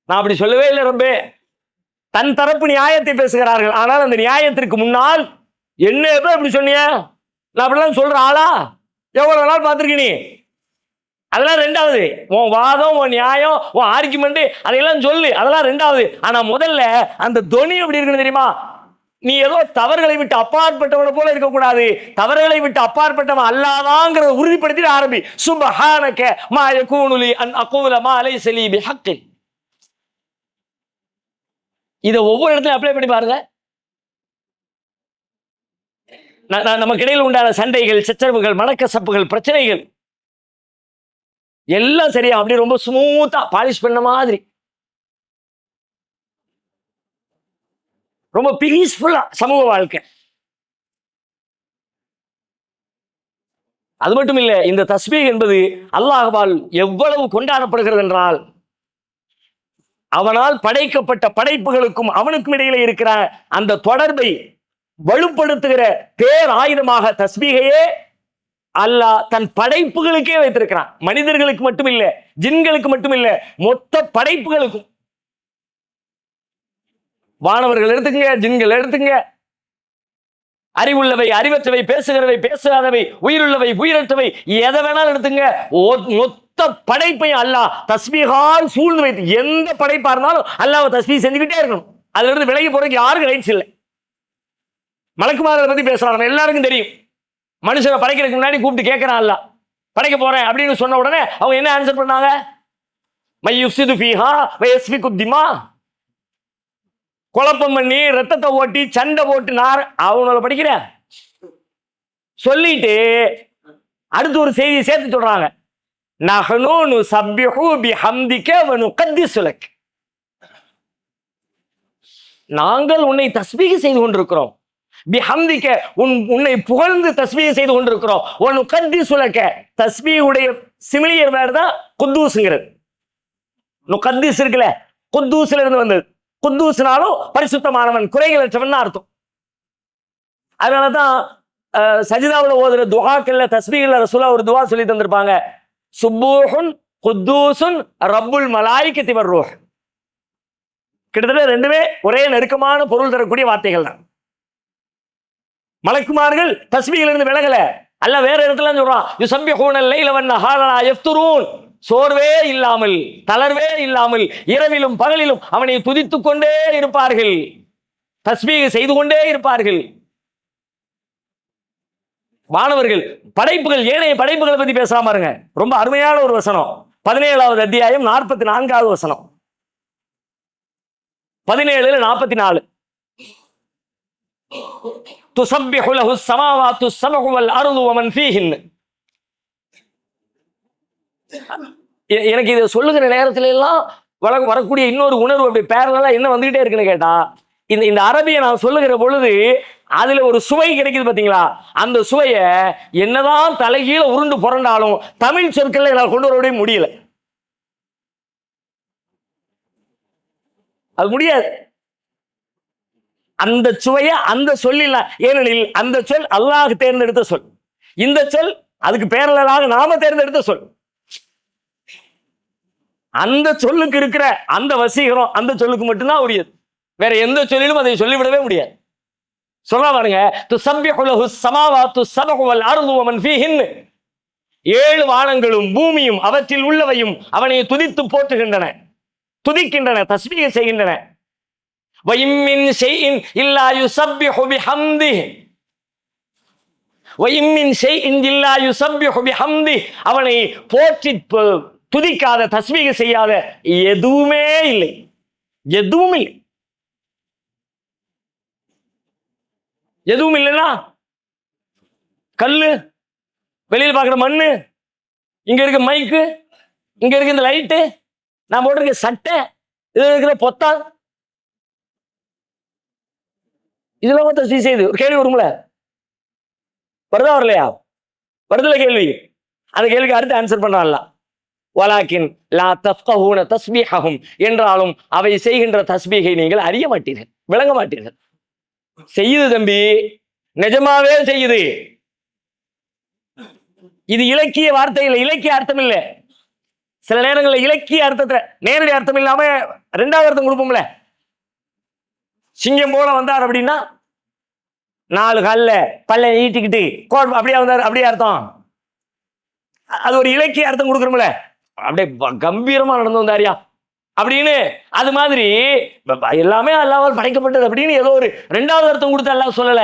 நான் அப்படி சொல்லவே இல்லை. ரொம்ப தன் தரப்பு நியாயத்தை பேசுகிறார்கள். ஆனால் அந்த நியாயத்திற்கு முன்னால் என்ன அப்படி சொன்னிய? நான் அப்படிலாம் சொல்ற ஆளா? எவ்வளவு நாள் பார்த்திருக்க நீ? அதெல்லாம் ரெண்டாவது. உன் வாதம், உன் நியாயம், உன் ஆர்குமெண்ட் அதையெல்லாம் சொல்லு, அதெல்லாம் ரெண்டாவது. ஆனா முதல்ல அந்த துணி எப்படி இருக்குன்னு தெரியுமா? நீ ஏதோ தவறுகளை விட்டு அப்பாற்பட்டவனை போல இருக்கக்கூடாது. தவறுகளை விட்டு அப்பாற்பட்டவன் அல்லாதாங்கிறத உறுதிப்படுத்திட்டு ஆரம்பி. சுப்ஹானக மா யகூனு லி அன் அகூல மா லைஸ லி பிஹக். இத ஒவ்வொரு இடத்துலயும் அப்ளை பண்ணி பாருங்க. நமக்கு இடையில் உண்டான சண்டைகள், சச்சரவுகள், மனக்கசப்புகள், பிரச்சனைகள் எல்லாம் சரியா அப்படியே ரொம்ப ஸ்மூத்தா பாலிஷ் பண்ண மாதிரி, ரொம்ப பீஸ்ஃபுல்லா சமூக வாழ்க்கை. அது மட்டும் இல்லை, இந்த தஸ்பீஹ் என்பது அல்லாஹ்வால் எவ்வளவு கொண்டாடப்படுகிறது என்றால், அவனால் படைக்கப்பட்ட படைப்புகளுக்கும் அவனுக்கும் இடையிலே இருக்கிற அந்த தொடர்பை வலுப்படுத்துகிற பேர் ஆயுதமாக தஸ்பீகையே அல்லாஹ் தன் படைப்புகளுக்கே வைத்திருக்கிறான். மனிதர்களுக்கு மட்டும் இல்ல, ஜின்களுக்கு மட்டும் இல்ல, மொத்த படைப்புகளுக்கும். வானவர்கள் எடுத்துங்க, ஜின்கள் எடுத்துங்க, அறிவுள்ளவை அறிவற்றவை, பேசுகிறவை பேசாதவை, உயிருள்ளவை உயிரற்றவை, எதை வேணாலும் எடுத்துங்க. மொத்த படைப்பையும் அல்லாஹ் தஸ்பீஹால் சூழ்ந்து வைத்து, எந்த படைப்பா இருந்தாலும் அல்லாஹ் தஸ்பீஹ் செஞ்சுக்கிட்டே இருக்கணும். அதுல இருந்து விலகி போறதுக்கு யாருக்கும் ரைட்ஸ் இல்லை. மலக்குமார்களை பத்தி பேசுறாங்க, எல்லாருக்கும் தெரியும். மனுஷனை படைக்கிறதுக்கு முன்னாடி கூப்பிட்டு கேட்கிறான் அல்லாஹ், படைக்க போறேன் அப்படின்னு சொன்ன உடனே அவங்க என்ன ஆன்சர் பண்ணாங்க? மை யுஃப்சிது ஃபீஹா வ யஸ்ஃபிகு திமா. குழப்பம் பண்ணி ரத்தத்தை ஓட்டி சண்டை போட்டு அவனோட படிக்கிற சொல்லிட்டு அடுத்து ஒரு செய்தியை சேர்த்து சொல்றாங்க. நஹ்னு நுஸப்பிஹு பிஹம்திக வ நுகத்திஸு லக். நாங்கள் உன்னை தஸ்பீஹ் செய்து கொண்டிருக்கிறோம். பிஹம்திக உன்னை புகழ்ந்து தஸ்பீஹ் செய்து கொண்டிருக்கிறோம். வ நுகத்திஸு லக. தஸ்பீஹுடைய சிமிலியர் வேர்ட் தான் குத்தூஸ்ங்கிறது. நுகத்திஸ் இருக்குல்ல, குத்தூஸ்ல இருந்து வந்தது. குத்தூஸ்னாலும் பரிசுத்தமானவன், குறைகளற்றவன் அர்த்தம். அதனாலதான் சஜிதாவில் ஓதுற துஆக்கள்ல தஸ்பீஹ்ல ரசூலா ஒரு துஆ சொல்லி தந்திருப்பாங்க. சுப்பூஹுன் குத்தூசுன் ரப்புல் மலாயிகத்தி வர்ரூஹ். கிட்டத்தட்ட ரெண்டுமே ஒரே நெருக்கமான பொருள் தரக்கூடிய வார்த்தைகள் தான். மலக்குமார்கள் தஸ்பீஹ்ல இருந்து விலகல. அல்லாஹ் வேற இடத்துல சொல்றான், யுஸப்பிஹூனல் லைல வன் நஹார லா யஃப்துரூன். சோர்வே இல்லாமல் தளர்வே இல்லாமல் இரவிலும் பகலிலும் அவனை துதித்துக் கொண்டே இருப்பார்கள், தஸ்பீஹ் செய்து கொண்டே இருப்பார்கள். வானவர்கள் படைப்புகள், ஏனைய படைப்புகளை பத்தி பேசாம பாருங்க. ரொம்ப அருமையான ஒரு வசனம், 17வது அத்தியாயம் 44வது வசனம். 17:44. துஸப்பிஹு லஹு ஸமாவாத்து ஸபஉ வல் அர்து வ மன் ஃபீஹின். எனக்கு இதை சொல்லுகிற நேரத்துல எல்லாம் வரக்கூடிய இன்னொரு உணர்வு அப்படி பேரலா என்ன வந்துகிட்டே இருக்குன்னு கேட்டா, இந்த அரபியை நான் சொல்லுகிற பொழுது அதுல ஒரு சுவை கிடைக்குது பாத்தீங்களா? அந்த சுவையை என்னதான் தலைகீழ உருண்டு புரண்டாலும் தமிழ் சொற்களை என்னால் கொண்டு வரவே முடியல. அது முடியாது. அந்த சுவையை அந்த சொல்லில, ஏனெனில் அந்த சொல் அல்லாஹ் தேர்ந்தெடுத்த சொல், இந்த சொல் அதுக்கு பேரலாக நாம தேர்ந்தெடுத்த சொல். அந்த சொல்லுக்கு இருக்கிற அந்த வசீகரம் அந்த சொல்லுக்கு மட்டும்தான் உரியது. வேற எந்த சொல்லிலும் அதை சொல்லிவிடவே முடியாது. சொல்ல பாருங்க, துஸப்பிஹு லஹு ஸமாவாத்து ஸபஉ வல் அர்து வ மன் ஃபீஹின். 7 வானங்களும் பூமியும் அவற்றில் உள்ளவையும் அவனை துதித்து போற்றுகின்றன, துதிக்கின்றன, தஸ்பீஹ் செய்கின்றன. வ இம் மின் ஷைஇன் இல்லா யுஸப்பிஹு பிஹம்திஹி. வ இம் மின் ஷைஇன் இல்லா யுஸப்பிஹு பிஹம்திஹி. அவனை போற்றி துதிக்காத தஸ்பீஹ் செய்யாத எதுவுமே இல்லை, எதுவும் இல்லை. எதுவும் இல்லைன்னா கல்லு, வெளியில் பார்க்குற மண்ணு, இங்க இருக்க மைக்கு, இங்க இருக்க இந்த லைட்டு, நான் போட்டிருக்க சட்டை, இதுல இருக்கிற பொத்தான், இதெல்லாம் தஸ்பீஹ் செய்யுது. ஒரு கேள்வி வரும்ல, வருதா வரலையா? வருதுல கேள்வி. அந்த கேள்விக்கு அடுத்து ஆன்சர் பண்றான்ல. வலாக்கின் லா தஃப்கஹூன தஸ்பீஹஹும். என்றாலும் அவை செய்கின்ற தஸ்பீஹை நீங்கள் அறிய மாட்டீர்கள், விளங்க மாட்டீர்கள். செய்யுது தம்பி, நிஜமாவே செய்யுது. இது இலக்கிய வார்த்தை இல்லை, இலக்கிய அர்த்தம் இல்லை. சில நேரங்களில் இலக்கிய அர்த்தத்தை நேரடி அர்த்தம் இல்லாம 2வது அர்த்தம் கொடுப்போம்ல. சிங்கம் போல வந்தார் அப்படின்னா 4 கால்ல பல்ல ஈட்டிக்கிட்டு கோட் அப்படியே வந்தார், அப்படியே அர்த்தம். அது ஒரு இலக்கிய அர்த்தம் கொடுக்குறோம்ல, அப்படியே கம்பீரமா நடந்து வந்தாரியா அப்படின்னு. அது மாதிரி எல்லாமே அல்லாஹ்வால் படைக்கப்பட்டது அப்படின்னு ஏதோ ஒரு 2வது அர்த்தம் கொடுத்து அல்லாஹ் சொல்லல.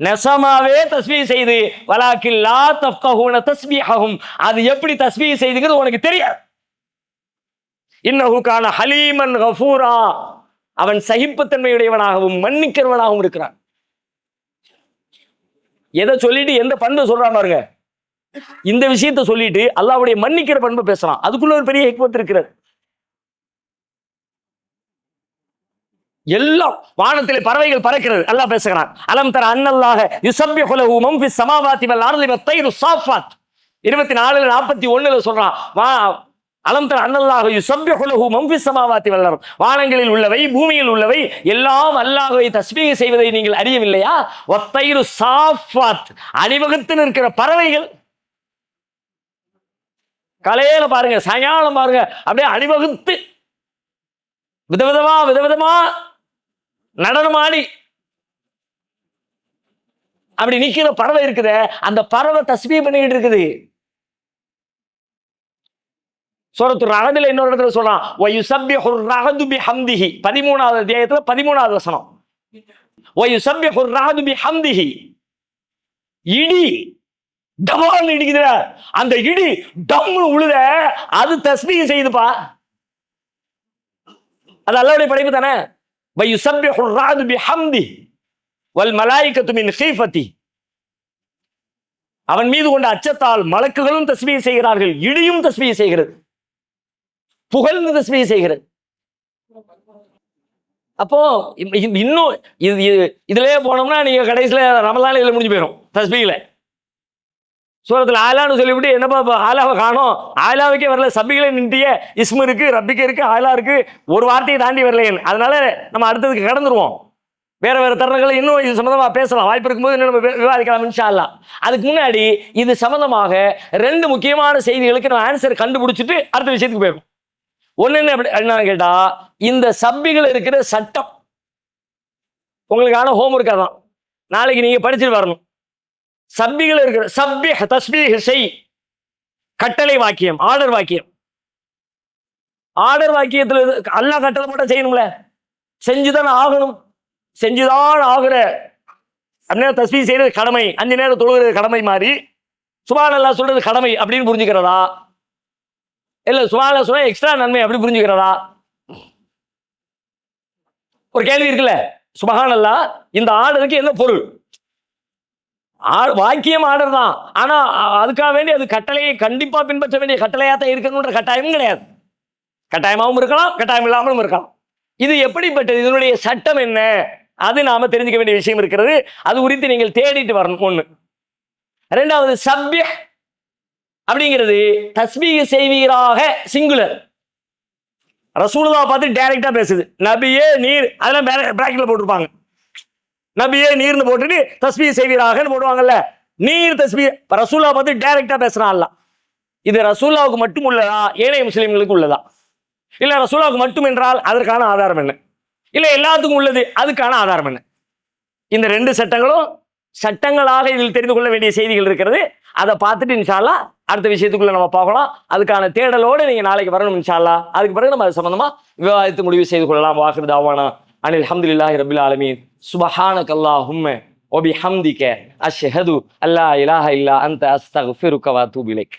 நெசமாவே தஸ்பீஹ் செய்து, வலாக்கின் லா தஃப்கஹூன தஸ்பீஹஹும். அது எப்படி தஸ்பீஹ் செய்துங்கிறது உனக்கு தெரியாது. இன்னஹு கான ஹலீமன் கஃபூரா. அவன் சகிப்புத்தன்மையுடையவனாகவும் மன்னிக்கிறவனாகவும் இருக்கிறான். எதை சொல்லிட்டு எந்த பண்பை சொல்றான் பாருங்க. இந்த விஷயத்தை சொல்லிட்டு அல்லாஹ்வுடைய மன்னிக்கிற பண்பை பேசலாம். அதுக்குள்ள ஒரு பெரிய ஹிக்மத் இருக்கிறது. எல்லாம் வானத்திலே பறவைகள் பறக்கிறது, அல்லாஹ் பேசுகிறான். அலம் தர அன்னல்லாஹ யுஸப்பிஹு லஹு மன் ஃபிஸ் ஸமாவாதி வல் அர்தி வத் தைரு ஸாஃபாத். 24:41 சொல்றான், வா அலம் தர அன்னல்லாஹு யுஸப்பிஹு லஹு மன் ஃபிஸ் ஸமாவாத்தி வல் அர்த், வானங்களில் உள்ளவை பூமியில் உள்ளவை எல்லாம் அல்லாஹ்வை தஸ்பீஹ் செய்வதை நீங்கள் அறியவில்லையா? வத்தைரு சாஃபாத், அணிவகுத்து நிற்கிற பறவைகள் காலையில பாருங்க, சாயங்காலம் பாருங்க, அப்படியே அணிவகுத்து விதவிதமா நடனமாடி அப்படி நிக்கிற பறவை இருக்குது. அந்த பறவை தஸ்பீஹ் பண்ணிக்கிட்டு இருக்குது. சூரத்து ரஅத்ல இன்னொரு இடத்துல சொல்றான், வயுஸப்பிஹுர் ரஅது பிஹம்திஹி, 13வது அத்தியாயத்துல 13வது வசனம். வயுஸப்பிஹுர் ரஅது பிஹம்திஹி, இடி டமால்னு இடிக்குதுல, அந்த இடி டம்னு உழுத, அது தஸ்பீஹ் செய்யுதுப்பா. அது அல்லாஹ்வுடைய படைப்பு தானே. வயுஸப்பிஹுர் ரஅது பிஹம்திஹி வல் மலாயிகத்து மின் ஹீஃபதி, அவன் மீது கொண்ட அச்சத்தால் மலக்குகளும் தஸ்பீஹ் செய்கிறார்கள், இடியும் தஸ்பீஹ் செய்கிறது, புகழ்ந்து தஸ்பீஹ் செய்கிறது. அப்போ இன்னும் இதுலயே போனோம்னா நீங்க கடைசியில ரமலான் இதுல முடிஞ்சு போயிடும் தஸ்பீஹ்ல. சூரத்துல ஆலான்னு சொல்லிவிட்டு என்னப்பா ஆலாவை காணோம், ஆலாவுக்கே வரல, சபிகளை நின்றிய இஸ்மு இருக்கு, ரப்பிக்கு இருக்கு, ஆலா இருக்கு, ஒரு வார்த்தையை தாண்டி வரலையேன்னு. அதனால நம்ம அடுத்ததுக்கு கடந்துருவோம். வேற தருணங்களை இன்னும் இது சம்பந்தமா பேசலாம், வாய்ப்பு இருக்கும்போது இன்னும் நம்ம விவாதிக்கலாம் இன்ஷா அல்லாஹ். அதுக்கு முன்னாடி இது சம்பந்தமாக 2 முக்கியமான செய்திகளுக்கு நம்ம ஆன்சர் கண்டுபிடிச்சிட்டு அடுத்த விஷயத்துக்கு போயிடும். ஒண்ணு என்னன்னு கேட்டா, இந்த சப்பிகள் இருக்கிற சட்டம் உங்களுக்கான ஹோம்ஒர்க் தான், நாளைக்கு நீங்க படிச்சுட்டு வரணும். சப்பிகள் இருக்கிற சப்பிஹ் தஸ்பீஹ் செய், கட்டளை வாக்கியம், ஆர்டர் வாக்கியம். ஆர்டர் வாக்கியத்துல அல்லாஹ் கட்டளை போட்டா செய்யணும்ல, செஞ்சுதான் ஆகணும், செஞ்சுதான் ஆகுற அப்படின்னா தஸ்பீஹ் செய்யறது கடமை, 5 நேரம் தொழுகிறது கடமை மாதிரி சுப்ஹானல்லாஹ் சொல்றது கடமை அப்படின்னு புரிஞ்சுக்கிறதா, இல்ல சுப்ஹானல்லாஹ் சொல்ல எக்ஸ்ட்ரா நன்மை அப்படி புரிஞ்சுக்கிறதா? ஒரு கேள்வி இருக்குல்ல, சுப்ஹானல்லாஹ் இந்த ஆர்டருக்கு என்ன பொருள்? வாக்கியம் ஆர்டர் தான், ஆனா அதுக்காக வேண்டி அது கட்டளையை கண்டிப்பா பின்பற்ற வேண்டிய கட்டளையா தான் இருக்கணும்ன்ற கட்டாயமும் கிடையாது. கட்டாயமாகவும் இருக்கலாம், கட்டாயம் இல்லாமலும் இருக்கலாம். இது எப்படிப்பட்டது, இதனுடைய சட்டம் என்ன, அது நாம தெரிஞ்சுக்க வேண்டிய விஷயம் இருக்கிறது. அது குறித்து நீங்கள் தேடிட்டு வரணும். ஒண்ணு. 2வது, சப்பிஹ் அப்படிங்கிறது தஸ்பீஹ் செய்வீராக சிங்குலர். ரசூலுல்லாஹ் பார்த்து டைரக்டா பேசுது, நபியே நீர், அதெல்லாம் பிராக்கெட்ல போட்டிருப்பாங்க, நபியே நீர்னு போட்டுட்டு தஸ்பீஹ் செய்வீராகன்னு போடுவாங்கல்ல, நீர் தஸ்பீஹ். ரசூலுல்லாஹ் பார்த்து டைரக்டா பேசுறான் அல்லாஹ். இது ரசூலுல்லாஹ்வுக்கு மட்டும் உள்ளதா, ஏனைய முஸ்லிம்களுக்கு உள்ளதா? இல்ல ரசூலுல்லாஹ்வுக்கு மட்டும் என்றால் அதற்கான ஆதாரம் என்ன? இல்ல எல்லாத்துக்கும் உள்ளது, அதுக்கான ஆதாரம் என்ன? இந்த 2 சட்டங்களும் சட்டங்களாக இதில் தெரிந்து கொள்ள வேண்டிய செய்திகள் இருக்கிறது. அதை பார்த்துட்டு இன்ஷா அல்லாஹ் அடுத்த விஷயத்துக்குள்ள நம்ம பார்க்கலாம். அதுக்கான தேடலோடு நீங்க நாளைக்கு வரணும் இன்ஷா அல்லாஹ். அதுக்கு பிறகு நம்ம அது சம்பந்தமா விவாதித்து முடிவு செய்து கொள்ளலாம். வாஹிர் தாவானா அனில் ஹம்துலில்லாஹி ரப்பில் ஆலமீன், சுப்ஹானக்கல்லாஹும்ம வபிஹம்திக அஷ்ஹது அல்லா இலாஹா இல்லா அன்த அஸ்தக்ஃபிருக வ அத்தூபு இலைக்.